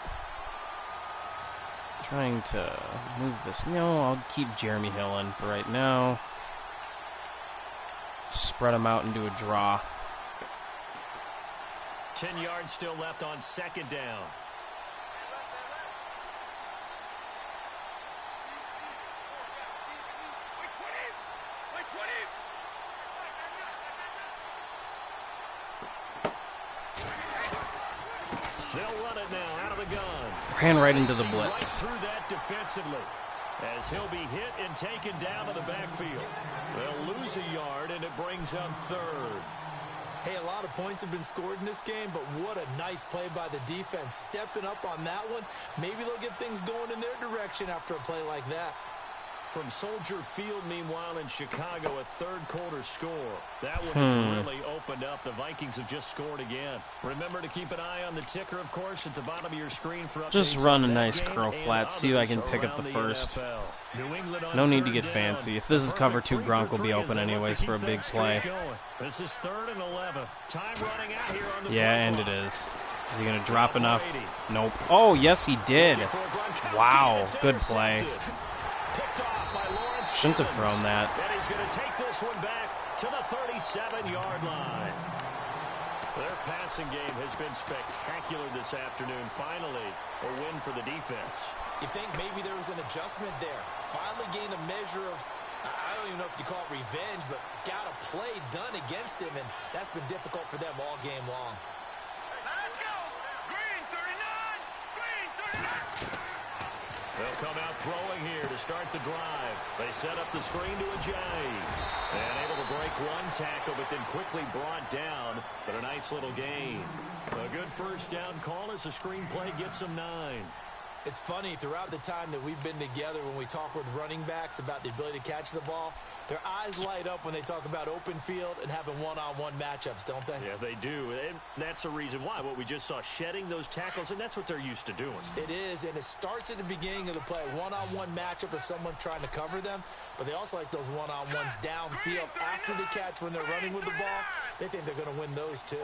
trying to move this. No, I'll keep Jeremy Hill in for right now. Spread him out and do a draw. 10 yards still left on second down. They'll run it now out of the gun. Ran right into the Right blitz. through that defensively as he'll be hit and taken down to the backfield. They'll lose a yard, and it brings up third. Hey, a lot of points have been scored in this game, but what a nice play by the defense. Stepping up on that one, maybe they'll get things going in their direction after a play like that. From Soldier Field, meanwhile, in Chicago, a third-quarter score. That one has really opened up. The Vikings have just scored again. Remember to keep an eye on the ticker, of course, at the bottom of your screen for updates. Just run a nice curl flat. See if I can pick up the first. No need to get fancy. If this is cover 2, Gronk will be open anyways for a big play. This is 3rd and 11. Time running out here on the yeah, and it is. Is he going to drop enough? Nope. Oh, yes, he did. Wow, good play. Shouldn't have thrown that. And he's going to take this one back to the 37-yard line. Their passing game has been spectacular this afternoon. Finally, a win for the defense. You think maybe there was an adjustment there. Finally gained a measure of, I don't even know if you call it revenge, but got a play done against him, and that's been difficult for them all game long. Let's go! Green 39! Green 39! They'll come out throwing here to start the drive. They set up the screen to Ajay. And able to break one tackle, but then quickly brought down. But a nice little gain. A good first down call as the screen play gets them 9. It's funny, throughout the time that we've been together, when we talk with running backs about the ability to catch the ball, their eyes light up when they talk about open field and having one-on-one matchups, don't they? Yeah, they do. And that's the reason why. What we just saw, shedding those tackles, and that's what they're used to doing. It is, and it starts at the beginning of the play. One-on-one matchup if someone's trying to cover them, but they also like those one-on-ones downfield after the catch when they're running with the ball. They think they're going to win those, too.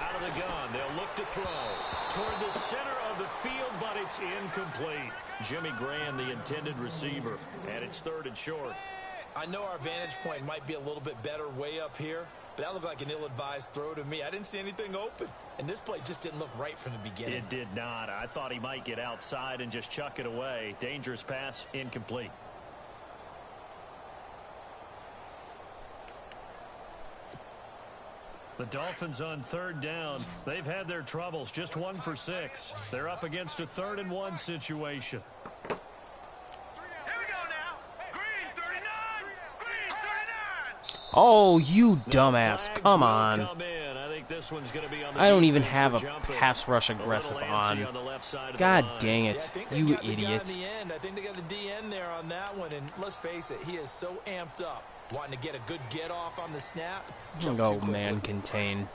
Out of the gun, they'll look to throw toward the center of the field, but it's incomplete. Jimmy Graham, the intended receiver, and it's 3rd and short. I know our vantage point might be a little bit better way up here, but that looked like an ill-advised throw to me. I didn't see anything open, and this play just didn't look right from the beginning. It did not. I thought he might get outside and just chuck it away. Dangerous pass, incomplete. The Dolphins on 3rd down. They've had their troubles, just 1 for 6. They're up against a 3rd and 1 situation. Here we go now. Green 39! Green 39! Oh, you dumbass. Come on. I don't even have a pass rush aggressive on. God dang it. You idiot. I think they got the DN there on that one, and let's face it, he is so amped up. Wanting to get a good get off on the snap. Go man contain.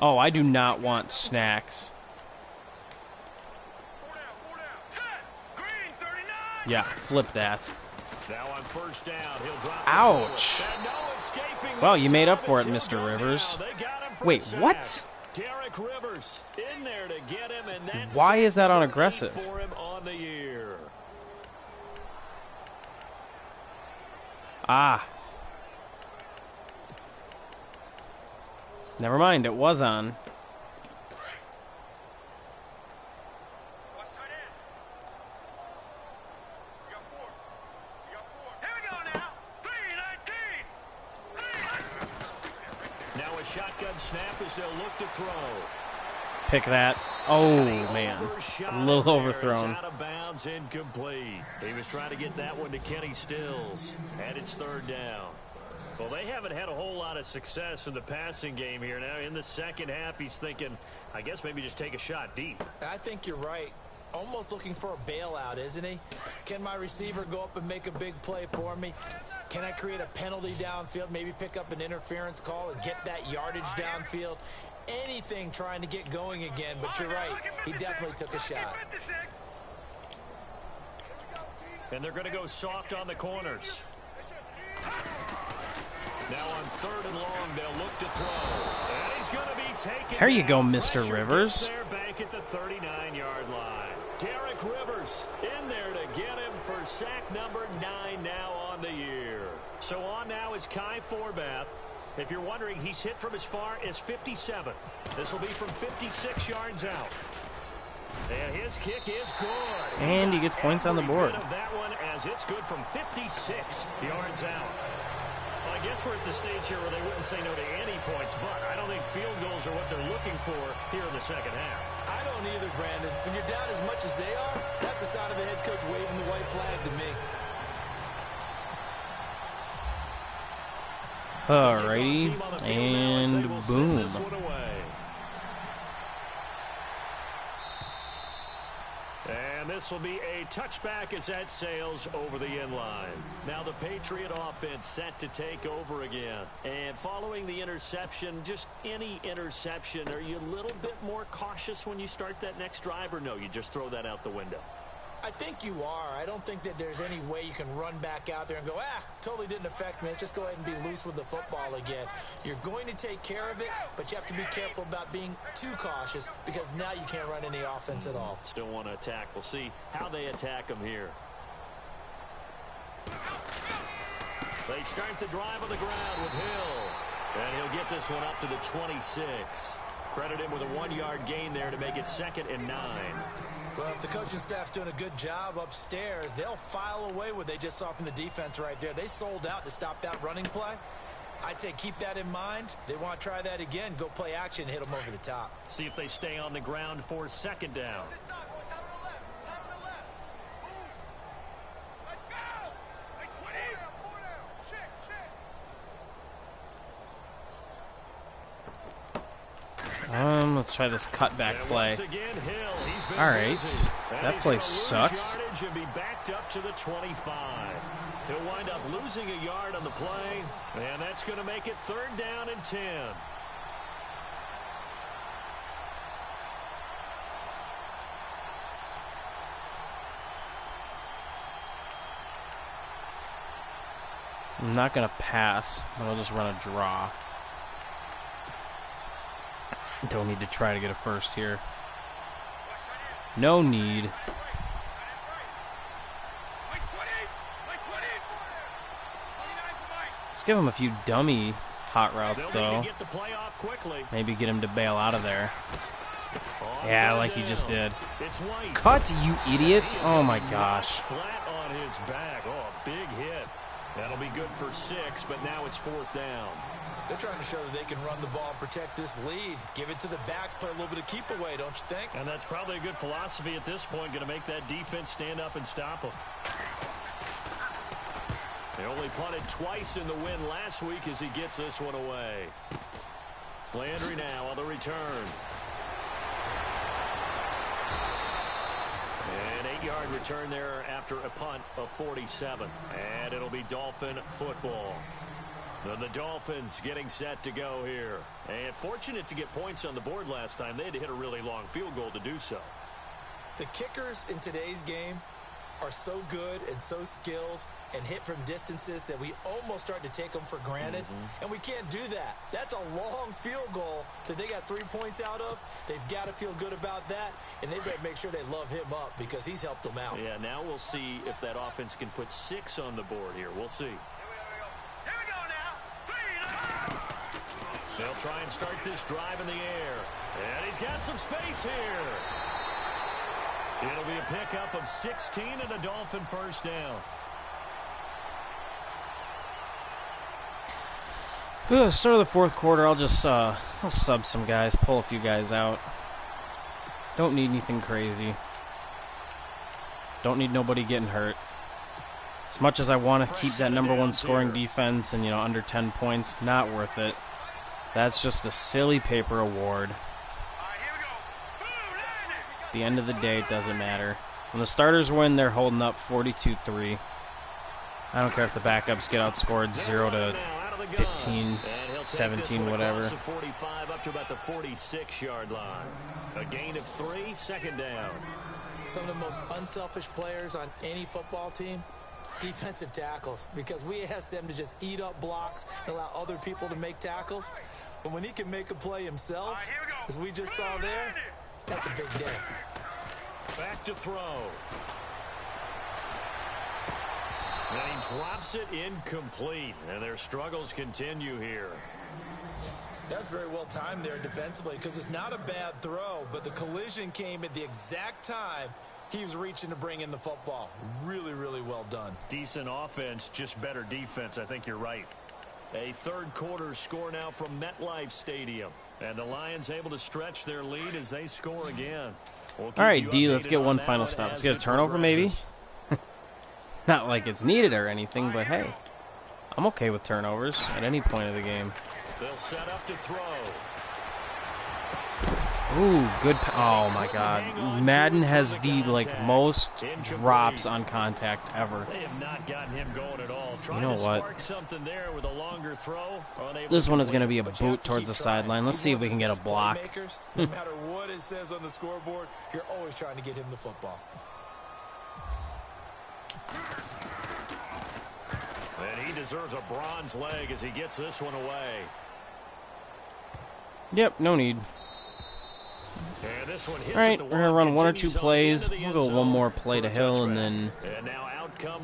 Oh, I do not want snacks. Yeah, flip that. Now on 1st down, he'll drop. Ouch. Well, you made up for it, Mr. Rivers. Wait, what? Derek Rivers in there to get him, and that's why is that unaggressive? For him on the year. Ah. Never mind, it was on. Now a shotgun snap as they'll look to throw. Pick that. Oh, man. A little overthrown. Out of bounds, incomplete. He was trying to get that one to Kenny Stills. And it's 3rd down. Well, they haven't had a whole lot of success in the passing game here. Now, in the second half, he's thinking, I guess maybe just take a shot deep. I think you're right. Almost looking for a bailout, isn't he? Can my receiver go up and make a big play for me? Can I create a penalty downfield, maybe pick up an interference call and get that yardage downfield? Anything trying to get going again, but you're right. He definitely took a shot. And they're going to go soft on the corners. Now on 3rd and long, they'll look to throw. And he's going to be taken. There you go, down. Mr. Rivers. They're back at the 39-yard line. Derek Rivers in there to get him for sack number 9 now on the year. So on now is Kai Forbath. If you're wondering, he's hit from as far as 57. This will be from 56 yards out. And his kick is good. And he gets points on the board. Of that one as it's good from 56 yards out. Well, I guess we're at the stage here where they wouldn't say no to any points, but I don't think field goals are what they're looking for here in the second half. I don't either, Brandon. When you're down as much as they are, that's the sign of a head coach waving the white flag to me. Alrighty, and boom. this will be a touchback as that sails over the end line. Now the Patriot offense set to take over again. And following the interception, just any interception, are you a little bit more cautious when you start that next drive, or no, you just throw that out the window? I think you are. I don't think that there's any way you can run back out there and go, totally didn't affect me. Let's just go ahead and be loose with the football again. You're going to take care of it, but you have to be careful about being too cautious because now you can't run any offense at all. Still want to attack. We'll see how they attack them here. They start the drive on the ground with Hill. And he'll get this one up to the 26. Credit him with a 1-yard gain there to make it 2nd and 9. Well, if the coaching staff's doing a good job upstairs, they'll file away what they just saw from the defense right there. They sold out to stop that running play. I'd say keep that in mind. They want to try that again. Go play action, hit them over the top. See if they stay on the ground for 2nd down. Let's try this cutback play. All right, that play sucks. Be backed up to the 25. He'll wind up losing a yard on the play, and that's going to make it 3rd down and 10. I'm not going to pass, but I'll just run a draw. Don't need to try to get a first here. No need. Let's give him a few dummy hot routes, though. Maybe get him to bail out of there. Yeah, like he just did. Cut, you idiot. Oh, my gosh. Flat on his back. Oh, a big hit. That'll be good for 6, but now it's 4th down. They're trying to show that they can run the ball and protect this lead. Give it to the backs, play a little bit of keep away, don't you think? And that's probably a good philosophy at this point, going to make that defense stand up and stop them. They only punted twice in the win last week as he gets this one away. Landry now on the return. An 8-yard return there after a punt of 47. And it'll be Dolphin football. And the Dolphins getting set to go here. And fortunate to get points on the board last time. They had to hit a really long field goal to do so. The kickers in today's game are so good and so skilled and hit from distances that we almost start to take them for granted. And we can't do that. That's a long field goal that they got 3 points out of. They've got to feel good about that, and they better make sure they love him up because he's helped them out. Yeah, now we'll see if that offense can put 6 on the board here. We'll see. They'll try and start this drive in the air. And he's got some space here. It'll be a pickup of 16 and a Dolphin 1st down. Start of the 4th quarter, I'll just I'll sub some guys, pull a few guys out. Don't need anything crazy. Don't need nobody getting hurt. As much as I want to keep that #1 scoring defense and, under 10 points, not worth it. That's just a silly paper award. At the end of the day, it doesn't matter. When the starters win, they're holding up 42-3. I don't care if the backups get outscored 0-15, 17, whatever. 45 up to about the 46-yard line. A gain of 3, 2nd down. Some of the most unselfish players on any football team, defensive tackles, because we ask them to just eat up blocks and allow other people to make tackles. But when he can make a play himself, as we just saw there, that's a big day. Back to throw. And he drops it incomplete, and their struggles continue here. That's very well timed there defensively because it's not a bad throw, but the collision came at the exact time he was reaching to bring in the football. Really, really well done. Decent offense, just better defense. I think you're right. A 3rd quarter score now from MetLife Stadium. And the Lions able to stretch their lead as they score again. All right, D, let's get one final stop. Let's get a turnover, maybe. Not like it's needed or anything, but hey, I'm okay with turnovers at any point of the game. They'll set up to throw. Ooh, good. Oh my God, Madden has the most drops on contact ever. They have not gotten him going at all. You know what? Something there with a longer throw. This one is going to be a boot towards the sideline. Let's see if we can get a block. No matter what it says on the scoreboard, you're always trying to get him the football. And he deserves a bronze leg as he gets this one away. Yep, no need. And this one hits All right, we're going to run 1 or 2 plays. We'll go one more play to Hill, and then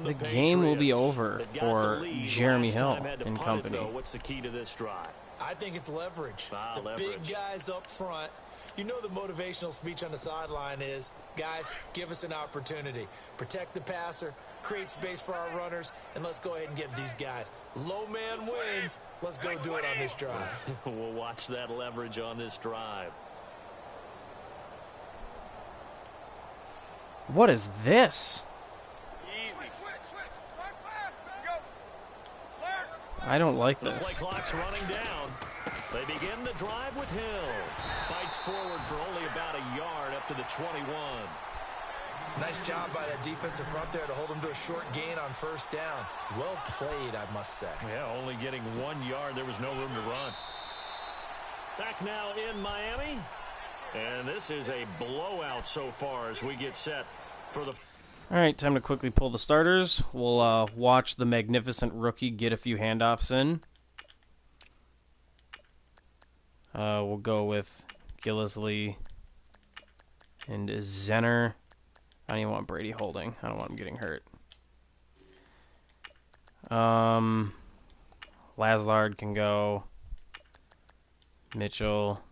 the game will be over for Jeremy Hill and company. What's the key to this drive? I think it's leverage. The big guys up front. You know the motivational speech on the sideline is, guys, give us an opportunity. Protect the passer, create space for our runners, and let's go ahead and get these guys. Low man wins. Let's go do it on this drive. We'll watch that leverage on this drive. What is this? I don't like The this. play clock's running down. They begin the drive with Hill. Fights forward for only about a yard up to the 21. Nice job by that defensive front there to hold him to a short gain on first down. Well played, I must say. Yeah, only getting 1 yard. There was no room to run. Back now in Miami. And this is a blowout so far as we get set for the... All right, time to quickly pull the starters. We'll watch the magnificent rookie get a few handoffs in. We'll go with Gillisley and Zenner. I don't even want Brady holding. I don't want him getting hurt. Lazard can go. Mitchell.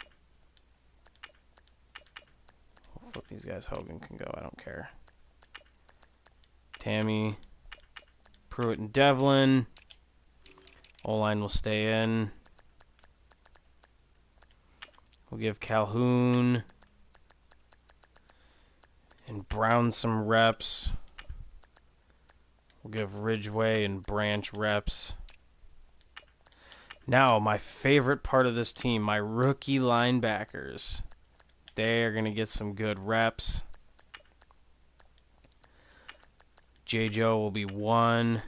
We'll flip these guys. Hogan can go. I don't care. Tammy, Pruitt, and Devlin. O-line will stay in. We'll give Calhoun and Brown some reps. We'll give Ridgeway and Branch reps. Now, my favorite part of this team, my rookie linebackers. They're going to get some good reps. J-Joe will be 1,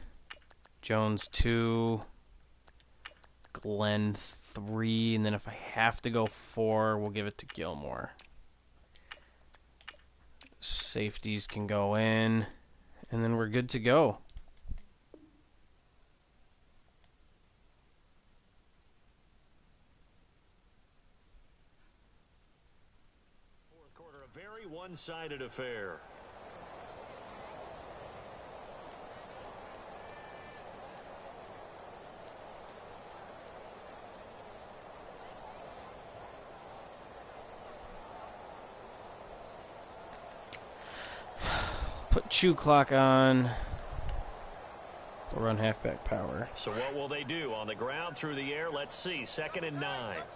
Jones 2, Glenn 3, and then if I have to go 4, we'll give it to Gilmore. Safeties can go in, and then we're good to go. Fourth quarter, a very one-sided affair. Put chew clock on. We'll run halfback power. So what will they do on the ground through the air? Let's see. 2nd and 9. Here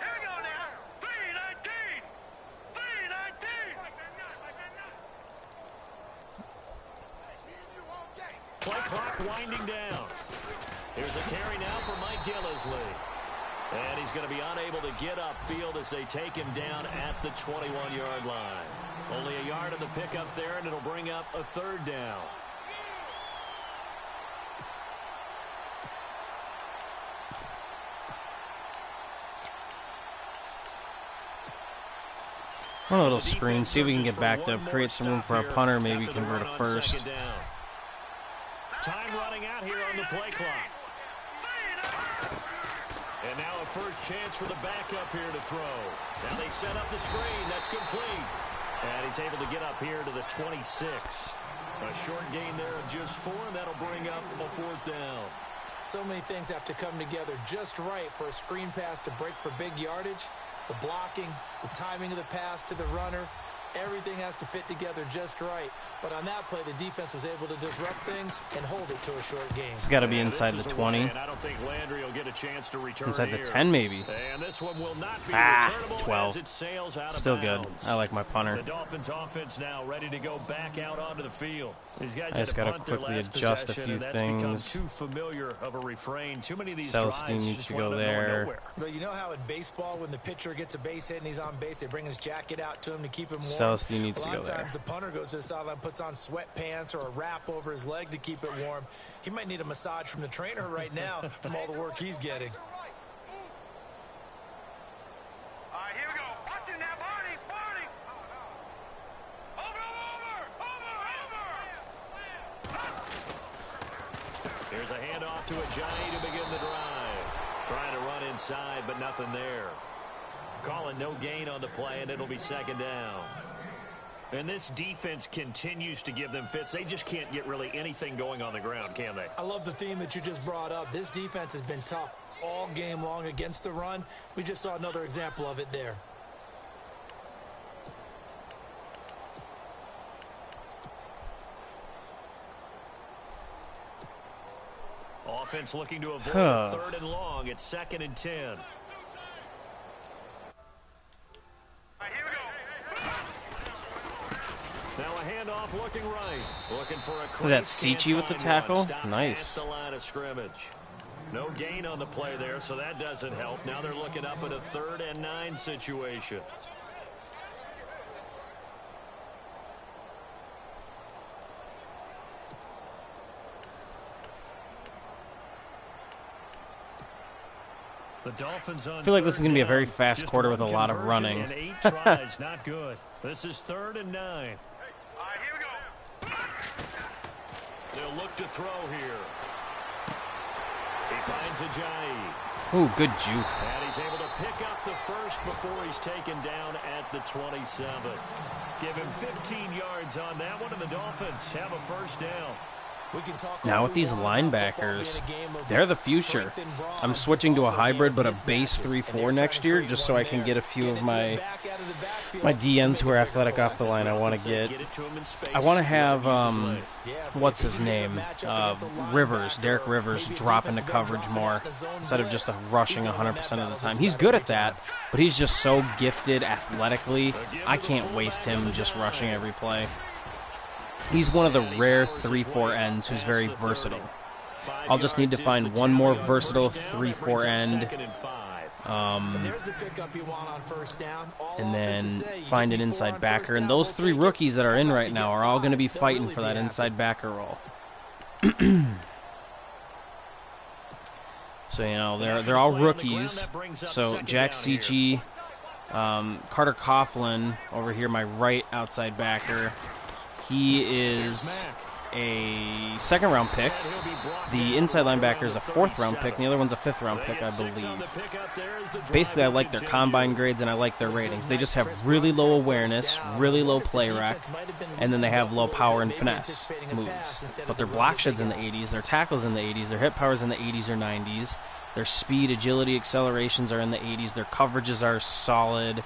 we go now. 3-19. 3-19. Play clock winding down. Here's a carry now for Mike Gillisley. And he's going to be unable to get upfield as they take him down at the 21-yard line. Only a yard of the pickup there, and it'll bring up a 3rd down. One little screen, see if we can get backed up, create some room for a punter, maybe convert a first. Time running out here on the play clock. And now a first chance for the backup here to throw. Now they set up the screen. That's complete. And he's able to get up here to the 26. A short gain there of just 4, and that'll bring up a 4th down. So many things have to come together just right for a screen pass to break for big yardage. The blocking, the timing of the pass to the runner, Everything has to fit together just right. But on that play, the defense was able to disrupt things and hold it to a short game. It's got to be inside the 20. I don't think Landry will get a chance to return Inside the here. 10, maybe. And this one will not be 12. as it sails out Still of good. bounds. I like my punter. The Dolphins offense now ready to go back out onto the field. These guys I just got to quickly adjust a few things. Too familiar of a refrain. Too many of these Celestine drives needs just to go wound up going there. nowhere. But you know how in baseball, when the pitcher gets a base hit and he's on base, they bring his jacket out to him to keep him warm? Celestine needs to go A lot of there. times the punter goes to the sideline, puts on sweatpants or a wrap over his leg to keep it warm. He might need a massage from the trainer right now from all the work he's getting. All right, here we go. Watch it now, Barney. Barney. Over. Here's a handoff to Ajayi to begin the drive. Trying to run inside, but nothing there. Calling no gain on the play, and it'll be second down. And this defense continues to give them fits. They just can't get really anything going on the ground, can they? I love the theme that you just brought up. This defense has been tough all game long against the run. We just saw another example of it there. Offense looking to avoid a third and long. It's 2nd and 10. All right, here we go. Now a handoff looking right. Looking for a Was that Sichi with the tackle? Nice. The line of scrimmage. No gain on the play there, so that doesn't help. Now they're looking up at a 3rd and 9 situation. The Dolphins on I feel like this is going to be a very down. fast Just quarter with a one lot of conversion running. and 8 tries, not good. This is 3rd and 9. All right, here we go. They'll look to throw here. He finds Ajayi. Ooh, good juke. And he's able to pick up the first before he's taken down at the 27. Give him 15 yards on that one, and the Dolphins have a first down. We can talk Now with these linebackers, they're the future. I'm switching to a hybrid, but a base 3-4 next year, just so I can get a few of my DNs who are athletic off the line. I want to have, what's his name, Derek Rivers, drop into coverage more instead of just rushing 100% of the time. He's good at that, but he's just so gifted athletically, I can't waste him just rushing every play. He's one of the rare 3-4 ends who's very versatile. I'll just need to find one more versatile 3-4 end, and then find an inside backer. And those 3 rookies that are in right now are all going to be fighting for that inside backer role. So, you know, they're all rookies. So Jack Sichi, Carter Coughlin over here, my right outside backer. He is a 2nd-round pick. The inside linebacker is a 4th-round pick, and the other one's a 5th-round pick, I believe. Basically, I like their combine grades, and I like their ratings. They just have really low awareness, really low play rec, and then they have low power and finesse moves. But their block shed's in the 80s, their tackle's in the 80s, their hit power's in the 80s or 90s, their speed, agility, accelerations are in the 80s, their coverages are solid.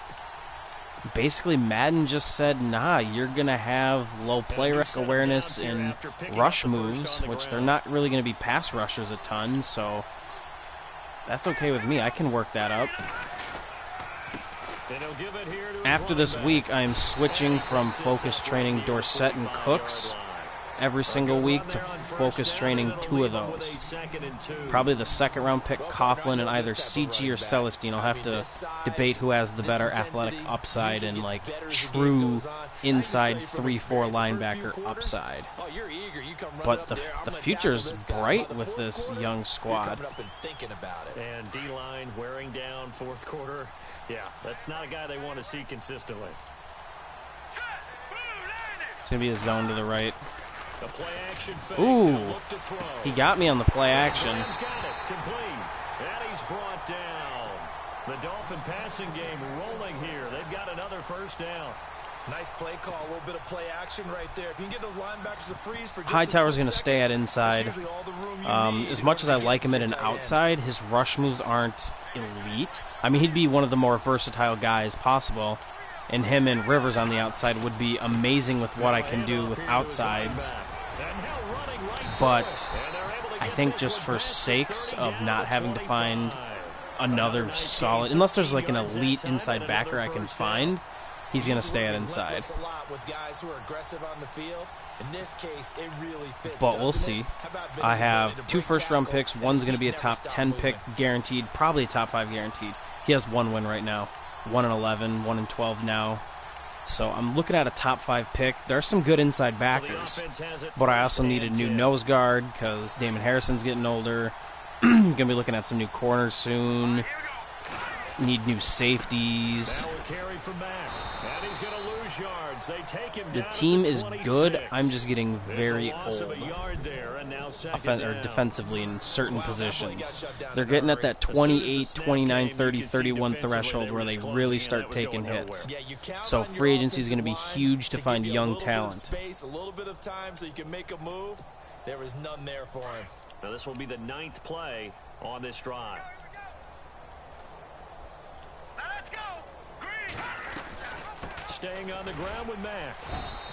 Basically, Madden just said, nah, you're going to have low play rec awareness and rush moves, which they're not really going to be pass rushers a ton, so that's okay with me. I can work that up. After this week, I am switching from focus training Dorsett and Cooks every single week to focus training 2 of those. Probably the 2nd-round pick, Coughlin, and either Sichi or Celestine. I'll have to debate who has the better athletic upside and, like, true inside 3-4 linebacker upside. But the future's bright with this young squad. And D-line wearing down 4th quarter. Yeah, that's not a guy they want to see consistently. It's going to be a zone to the right. The play action fake. Ooh, Look to throw. he got me on the play action. He's got it. Complete. And he's brought down. The Dolphin passing game rolling here. They've got another first down. Nice play call, a little bit of play action right there. If you can get those linebackers to freeze for just Hightower's going to stay at inside. As much as I like him at an outside, his rush moves aren't elite. I mean, he'd be one of the more versatile guys possible. and him and Rivers on the outside would be amazing with what I can do with outsides. But I think just for sakes of not having to find another solid, unless there's like an elite inside backer I can find, he's going to stay at inside. But we'll see. I have 2 first-round picks. One's going to be a top 10 pick guaranteed, probably a top 5 guaranteed. He has 1 win right now, 1-11, 1-12 now. So I'm looking at a top 5 pick. There are some good inside backers, but I also need a new nose guard because Damon Harrison's getting older. Going to be looking at some new corners soon. Need new safeties. The team is good. I'm just getting very old defensively in certain positions. They're getting at that 28, 29, 30, 31 threshold where they really start taking hits. So free agency is going to be huge to find young talent. There is none there for him. Now this will be the 9th play on this drive. Let's go. Green. Staying on the ground with Mack.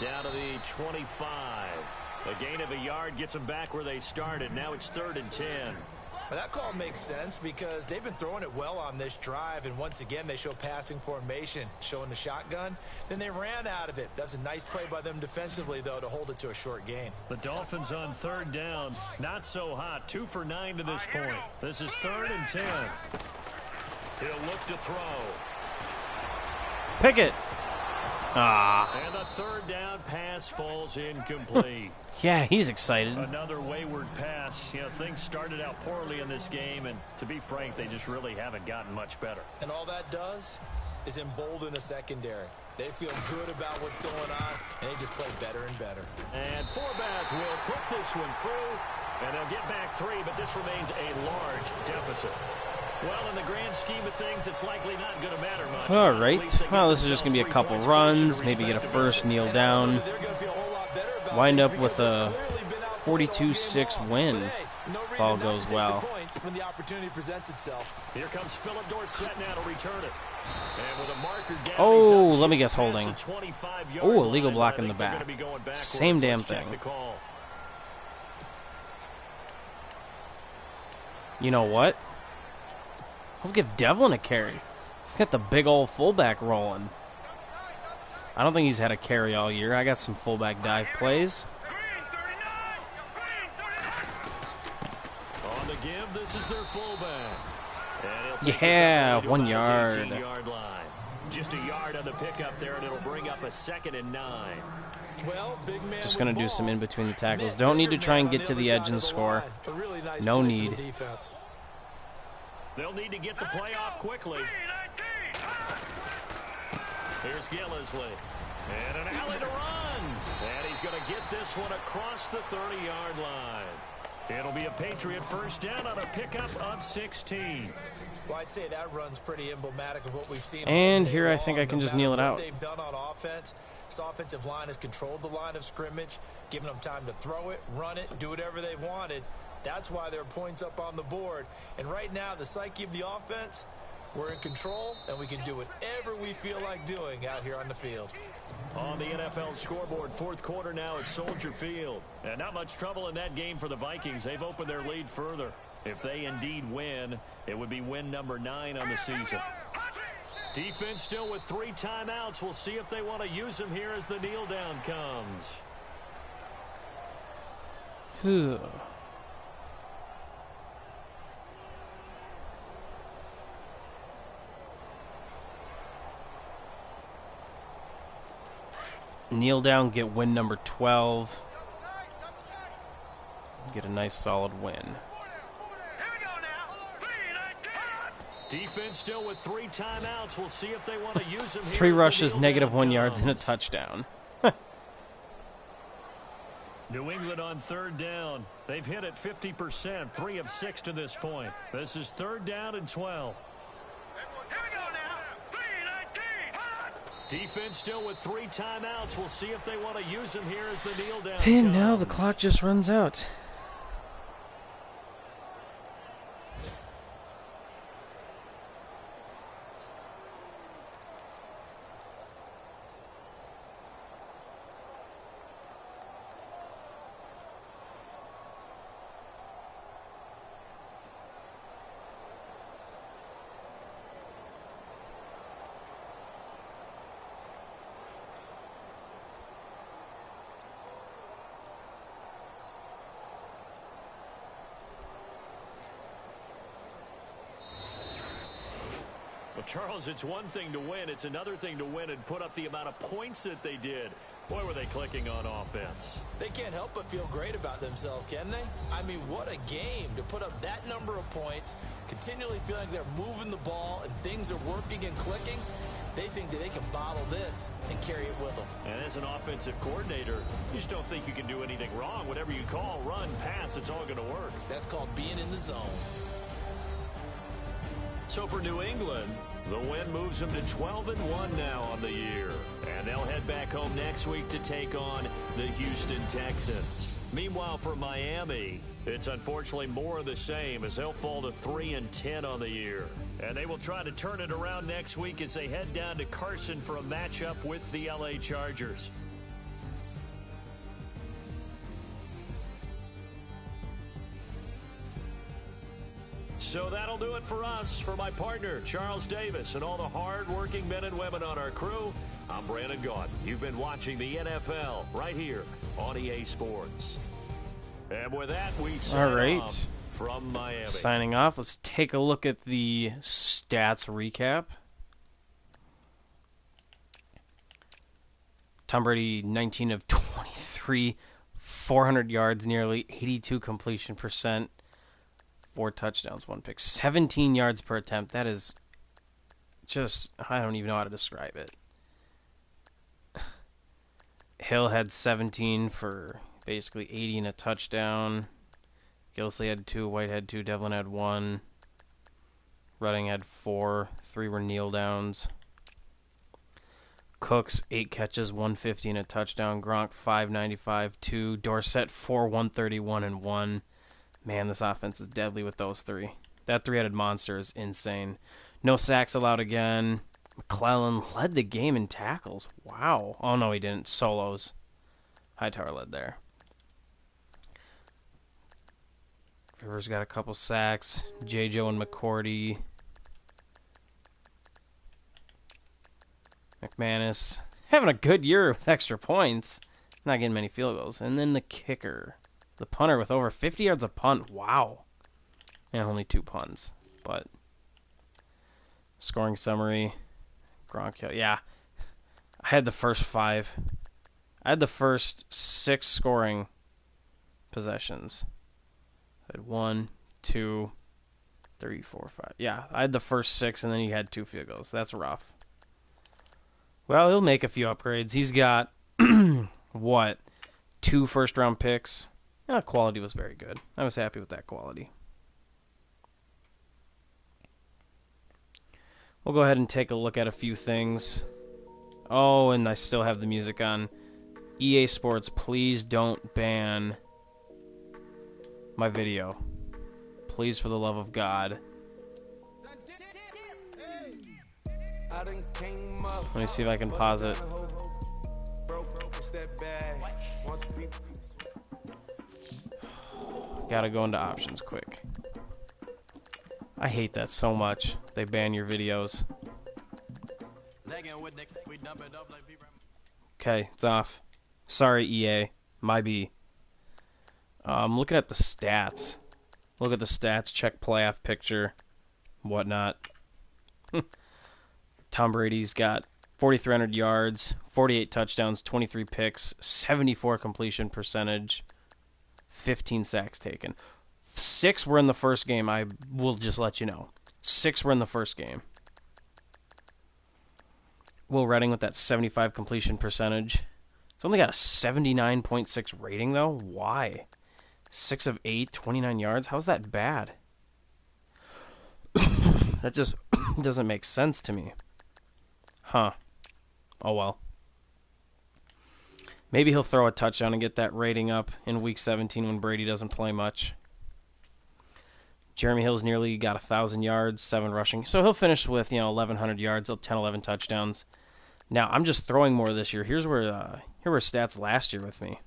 Down to the 25. A gain of a yard gets them back where they started. Now it's 3rd and 10. Well, that call makes sense because they've been throwing it well on this drive, and once again they show passing formation, showing the shotgun. Then they ran out of it. That's a nice play by them defensively, though, to hold it to a short gain. The Dolphins on 3rd down. Not so hot. 2 for 9 to this point. This is 3rd and 10. He'll look to throw. Pickett. And the 3rd down pass falls incomplete. Yeah, he's excited. Another wayward pass. You know, things started out poorly in this game, and to be frank, they just really haven't gotten much better. And all that does is embolden a secondary. They feel good about what's going on, and they just play better and better. And fullback will put this one through, and they'll get back 3, but this remains a large deficit. Well, in the grand scheme of things, it's likely not going to matter much. All right. Well, this is just going to be a couple runs, maybe get a first, kneel down, wind up with a 42-6 win if all goes well. Here comes Philip Dorsett now to return it. And with a marker down, oh, let me guess holding. Oh, illegal block in the back. Same damn thing. You know what? Let's give Devlin a carry. Let's get the big old fullback rolling. I don't think he's had a carry all year. I got some fullback dive plays. On the give, this is their fullback. Yeah, 1 yard. Line. Just a yard on the pickup there, and it'll bring up a 2nd and 9. Well, big man just going to do some in between the tackles. Don't need to try and get to the edge and score. No need. They'll need to get the play off quickly. Here's Gillisley. And an alley to run. And he's going to get this one across the 30-yard line. It'll be a Patriot first down on a pickup of 16. Well, I'd say that run's pretty emblematic of what we've seen. And here I think I can just kneel it out. They've done on offense. This offensive line has controlled the line of scrimmage, giving them time to throw it, run it, do whatever they've wanted. That's why there are points up on the board. And right now, the psyche of the offense, we're in control, and we can do whatever we feel like doing out here on the field. On the NFL scoreboard, 4th quarter now at Soldier Field. And not much trouble in that game for the Vikings. They've opened their lead further. If they indeed win, it would be win number 9 on the season. Defense still with 3 timeouts. We'll see if they want to use them here as the kneel down comes. Kneel down, get win number 12. Get a nice solid win. Defense still with 3 timeouts. We'll see if they want to use them. 3 rushes, -1 yards, and a touchdown. New England on 3rd down. They've hit it 50%, 3 of 6 to this point. This is 3rd down and 12. Defense still with 3 timeouts. We'll see if they want to use them here as the kneel down. And now the clock just runs out. Well, Charles, it's one thing to win. It's another thing to win and put up the amount of points that they did. Boy, were they clicking on offense. They can't help but feel great about themselves, can they? I mean, what a game to put up that number of points, continually feeling like they're moving the ball and things are working and clicking. They think that they can bottle this and carry it with them. And as an offensive coordinator, you just don't think you can do anything wrong. Whatever you call, run, pass, it's all going to work. That's called being in the zone. So for New England, the win moves them to 12-1 now on the year. And they'll head back home next week to take on the Houston Texans. Meanwhile, for Miami, it's unfortunately more of the same as they'll fall to 3-10 on the year. And they will try to turn it around next week as they head down to Carson for a matchup with the LA Chargers. So that'll do it for us. For my partner, Charles Davis, and all the hard-working men and women on our crew, I'm Brandon Gaudin. You've been watching the NFL right here on EA Sports. And with that, we sign off from Miami. Signing off. Let's take a look at the stats recap. Tom Brady, 19 of 23, 400 yards, nearly 82 completion percent. 4 touchdowns, 1 pick. 17 yards per attempt. That is just, I don't even know how to describe it. Hill had 17 for basically 80 and a touchdown. Gillisley had 2, White had 2, Devlin had 1. Redding had 4, 3 were kneel downs. Cooks, 8 catches, 150 and a touchdown. Gronk, 595, 2. Dorsett, 4, 131 and 1. Man, this offense is deadly with those 3. That 3-headed monster is insane. No sacks allowed again. McClellan led the game in tackles. Wow. Oh, no, he didn't. Solos. Hightower led there. Rivers got a couple sacks. J.Joe and McCourty. McManus having a good year with extra points. Not getting many field goals. And then the kicker. The punter with over 50 yards a punt. Wow. And only 2 punts. But scoring summary. Gronk. Yeah. I had the first 5. I had the first 6 scoring possessions. I had 1, 2, 3, 4, 5. Yeah, I had the first 6, and then he had 2 field goals. That's rough. Well, he'll make a few upgrades. He's got, what, 2 first-round picks? Yeah, quality was very good. I was happy with that quality. We'll go ahead and take a look at a few things. Oh, and I still have the music on. EA Sports, please don't ban my video. Please, for the love of God. Let me see if I can pause it. Gotta go into options quick. I hate that so much. They ban your videos. Okay, it's off. Sorry, EA. My B. I'm looking at the stats. Look at the stats. Check playoff picture. Whatnot. Tom Brady's got 4,300 yards, 48 touchdowns, 23 picks, 74 completion percentage, 15 sacks taken. 6 were in the first game. I will just let you know. 6 were in the first game. Will Redding with that 75 completion percentage. He's only got a 79.6 rating, though. Why? 6 of 8, 29 yards. How's that bad? That just doesn't make sense to me. Huh. Oh, well. Maybe he'll throw a touchdown and get that rating up in Week 17 when Brady doesn't play much. Jeremy Hill's nearly got 1,000 yards, 7 rushing. So he'll finish with, 1,100 yards, 10, 11 touchdowns. Now, I'm just throwing more this year. Here were stats last year with me.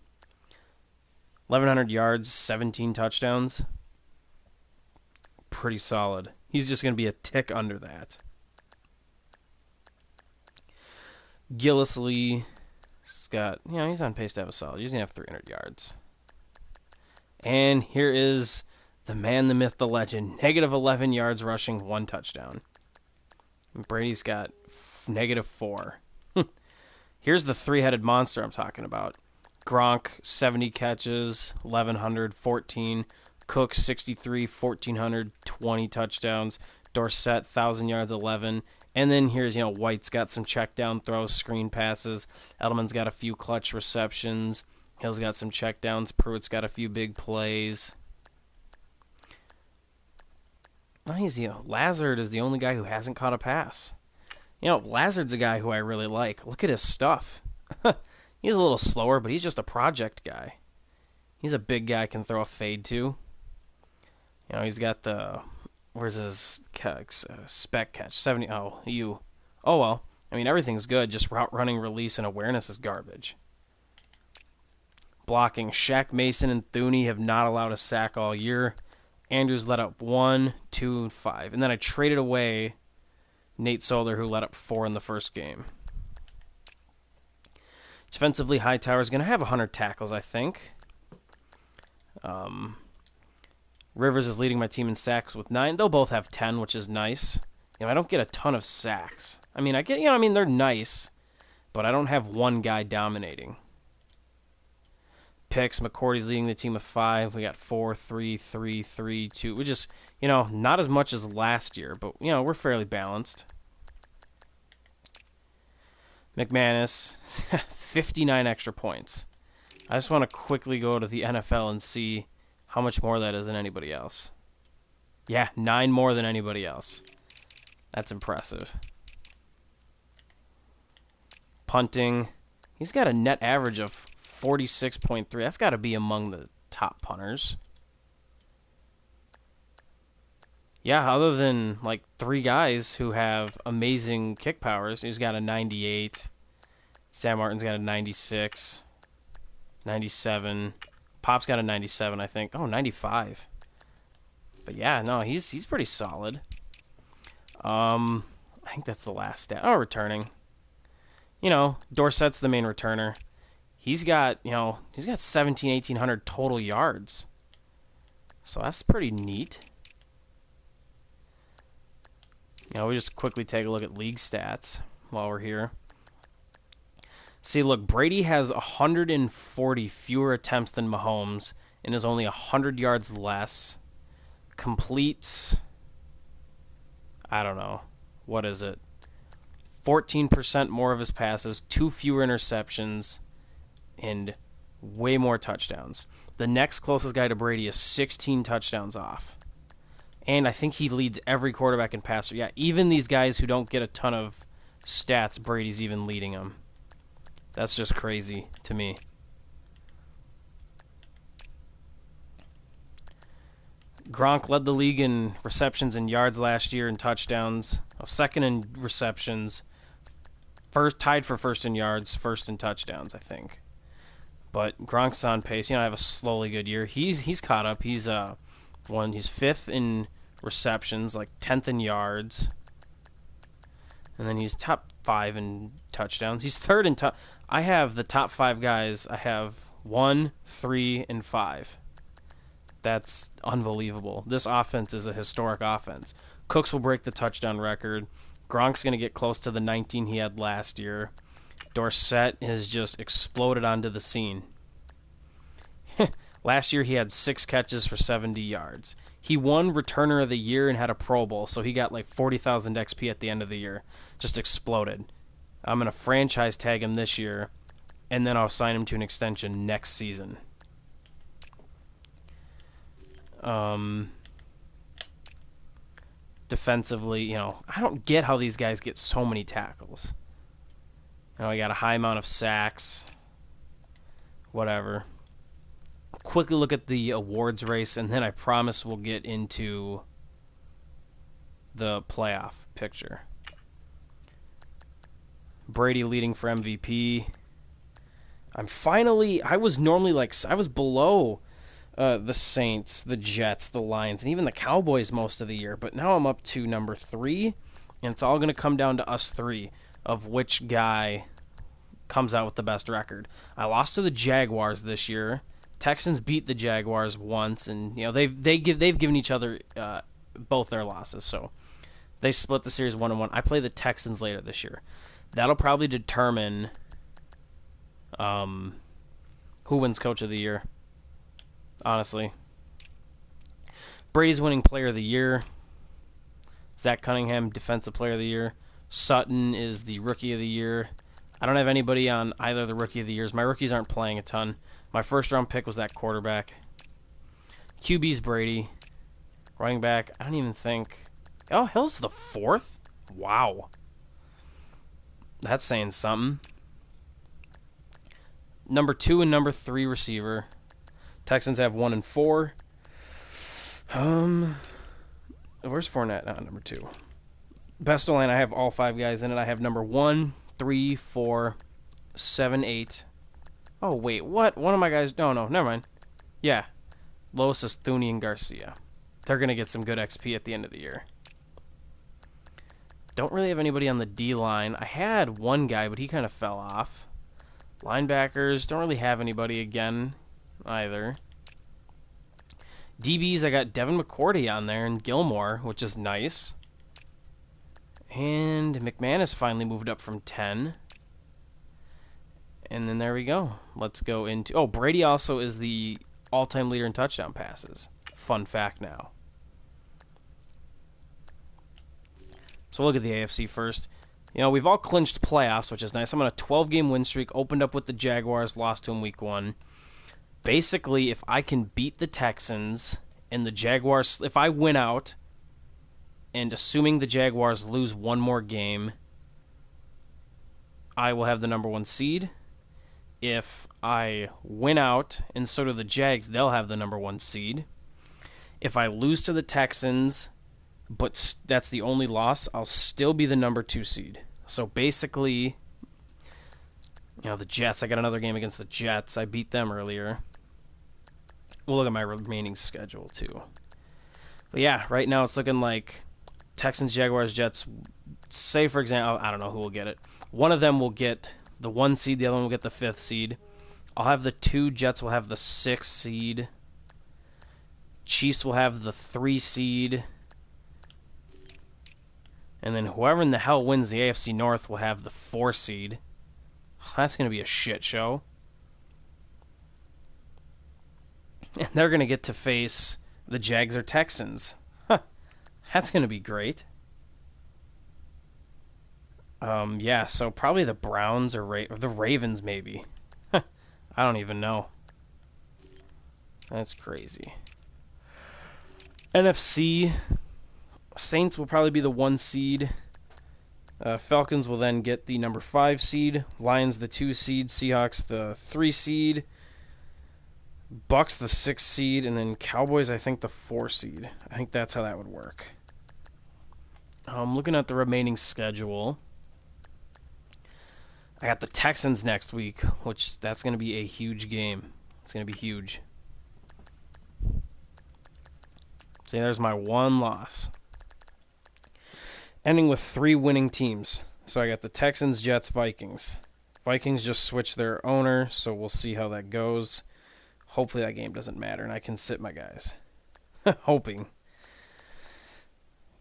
1,100 yards, 17 touchdowns. Pretty solid. He's just going to be a tick under that. Gillisley has got, he's on pace to have a solid. He's going to have 300 yards. And here is the man, the myth, the legend. -11 yards rushing, 1 touchdown. Brady's got -4. Here's the three-headed monster I'm talking about. Gronk, 70 catches, 1,114. Cook, 63, 1,400, 20 touchdowns. Dorsett, 1,000 yards, 11. And then here's, White's got some check down throws, screen passes. Edelman's got a few clutch receptions. Hill's got some check downs. Pruitt's got a few big plays. Lazard is the only guy who hasn't caught a pass. Lazard's a guy who I really like. Look at his stuff. He's a little slower, but he's just a project guy. He's a big guy, can throw a fade too. He's got the... Where's his spec catch? 70... Oh, you. Oh, well. Everything's good. Just route running, release, and awareness is garbage. Blocking. Shaq Mason and Thuney have not allowed a sack all year. Andrews let up 1, 2, and 5. And then I traded away Nate Solder, who let up 4 in the first game. Defensively, Hightower's going to have 100 tackles, I think. Rivers is leading my team in sacks with 9. They'll both have 10, which is nice. I don't get a ton of sacks. I get, they're nice, but I don't have one guy dominating. Picks, McCourty's leading the team with 5. We got 4, 3, 3, 3, 2. We just, not as much as last year, but, we're fairly balanced. McManus, 59 extra points. I just want to quickly go to the NFL and see how much more that is than anybody else. Yeah, 9 more than anybody else. That's impressive. Punting, he's got a net average of 46.3. That's got to be among the top punters. Yeah, other than like 3 guys who have amazing kick powers. He's got a 98. Sam Martin's got a 96. 97. Pop's got a 97, I think. Oh, 95. But yeah, no, he's pretty solid. I think that's the last stat. Oh, returning. Dorsett's the main returner. He's got 1,800 total yards. So that's pretty neat. We just quickly take a look at league stats while we're here. See, look, Brady has 140 fewer attempts than Mahomes and is only 100 yards less. Completes, I don't know, what is it? 14% more of his passes, 2 fewer interceptions, and way more touchdowns. The next closest guy to Brady is 16 touchdowns off. And I think he leads every quarterback in passer. Yeah, even these guys who don't get a ton of stats, Brady's even leading them. That's just crazy to me. Gronk led the league in receptions and yards last year and touchdowns. Second in receptions. Tied for first in yards, first in touchdowns, I think. But Gronk's on pace. I have a slowly good year. He's caught up. He's 5th in receptions, like 10th in yards. And then he's top 5 in touchdowns. He's 3rd in I have the top 5 guys. I have 1, 3, and 5. That's unbelievable. This offense is a historic offense. Cooks will break the touchdown record. Gronk's going to get close to the 19 he had last year. Dorsett has just exploded onto the scene. Last year he had 6 catches for 70 yards. He won Returner of the Year and had a Pro Bowl, so he got like 40,000 XP at the end of the year. Just exploded. I'm going to franchise tag him this year, and then I'll sign him to an extension next season. Defensively, I don't get how these guys get so many tackles. I got a high amount of sacks. Whatever. Quickly look at the awards race, and then I promise we'll get into the playoff picture. Brady leading for MVP. I was below the Saints, the Jets, the Lions, and even the Cowboys most of the year, but now I'm up to number 3, and it's all going to come down to us 3 of which guy comes out with the best record. I lost to the Jaguars this year. Texans beat the Jaguars once, and they've given each other both their losses. So They split the series 1-1. I play the Texans later this year. That'll probably determine who wins Coach of the Year, honestly. Brady's winning Player of the Year. Zach Cunningham, Defensive Player of the Year. Sutton is the Rookie of the Year. I don't have anybody on either of the Rookie of the Years. My rookies aren't playing a ton. My first-round pick was that quarterback. QB's Brady. Running back, I don't even think... Oh, Hill's the 4th? Wow. That's saying something. Number 2 and number 3 receiver. Texans have 1 and 4. Where's Fournette? Number 2. Best line, I have all 5 guys in it. I have number 1, 3, 4, 7, 8. Oh, wait, what? One of my guys... No, never mind. Yeah. Lois is Thuney and Garcia. They're going to get some good XP at the end of the year. Don't really have anybody on the D-line. I had one guy, but he kind of fell off. Linebackers, don't really have anybody again either. DBs, I got Devin McCourty on there and Gilmore, which is nice. And McManus finally moved up from 10. And then there we go. Let's go into... Oh, Brady also is the all-time leader in touchdown passes. Fun fact now. So we'll look at the AFC first. You know, we've all clinched playoffs, which is nice. I'm on a 12-game win streak. Opened up with the Jaguars, lost to them week 1. Basically, if I can beat the Texans and the Jaguars... If I win out, and assuming the Jaguars lose one more game, I will have the number 1 seed. If I win out, and so do the Jags, they'll have the number 1 seed. If I lose to the Texans, but that's the only loss, I'll still be the number 2 seed. So basically, you know, the Jets, I got another game against the Jets. I beat them earlier. We'll look at my remaining schedule, too. But yeah, right now it's looking like Texans, Jaguars, Jets. Say, for example, I don't know who will get it. One of them will get the 1 seed, the other one will get the 5th seed. I'll have the 2, Jets will have the 6th seed. Chiefs will have the 3 seed. And then whoever in the hell wins the AFC North will have the 4 seed. That's going to be a shit show. And they're going to get to face the Jags or Texans. Huh. That's going to be great. Yeah, so probably the Browns or the Ravens maybe. I don't even know. That's crazy. NFC, Saints will probably be the 1 seed. Falcons will then get the number 5 seed. Lions the 2 seed. Seahawks the 3 seed. Bucks the 6 seed. And then Cowboys, I think, the 4 seed. I think that's how that would work. Looking at the remaining schedule, I got the Texans next week, which that's going to be a huge game. It's going to be huge. See, there's my 1 loss. Ending with 3 winning teams. So I got the Texans, Jets, Vikings. Vikings just switched their owner, so we'll see how that goes. Hopefully that game doesn't matter, and I can sit my guys. Hoping.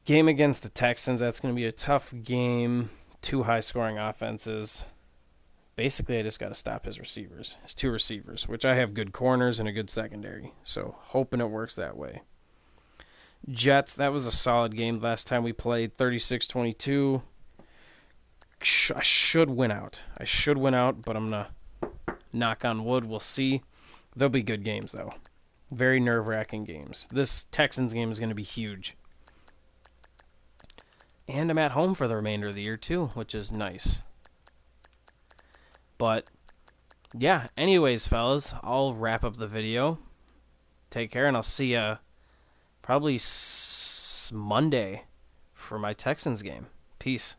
Game against the Texans, that's going to be a tough game. 2 high-scoring offenses. Basically, I just got to stop his receivers. His 2 receivers, which I have good corners and a good secondary. So, hoping it works that way. Jets, that was a solid game last time we played. 36-22. I should win out. But I'm going to knock on wood. We'll see. They'll be good games, though. Very nerve-wracking games. This Texans game is going to be huge. And I'm at home for the remainder of the year, too, which is nice. But, yeah, anyways, fellas, I'll wrap up the video. Take care, and I'll see ya probably Monday for my Texans game. Peace.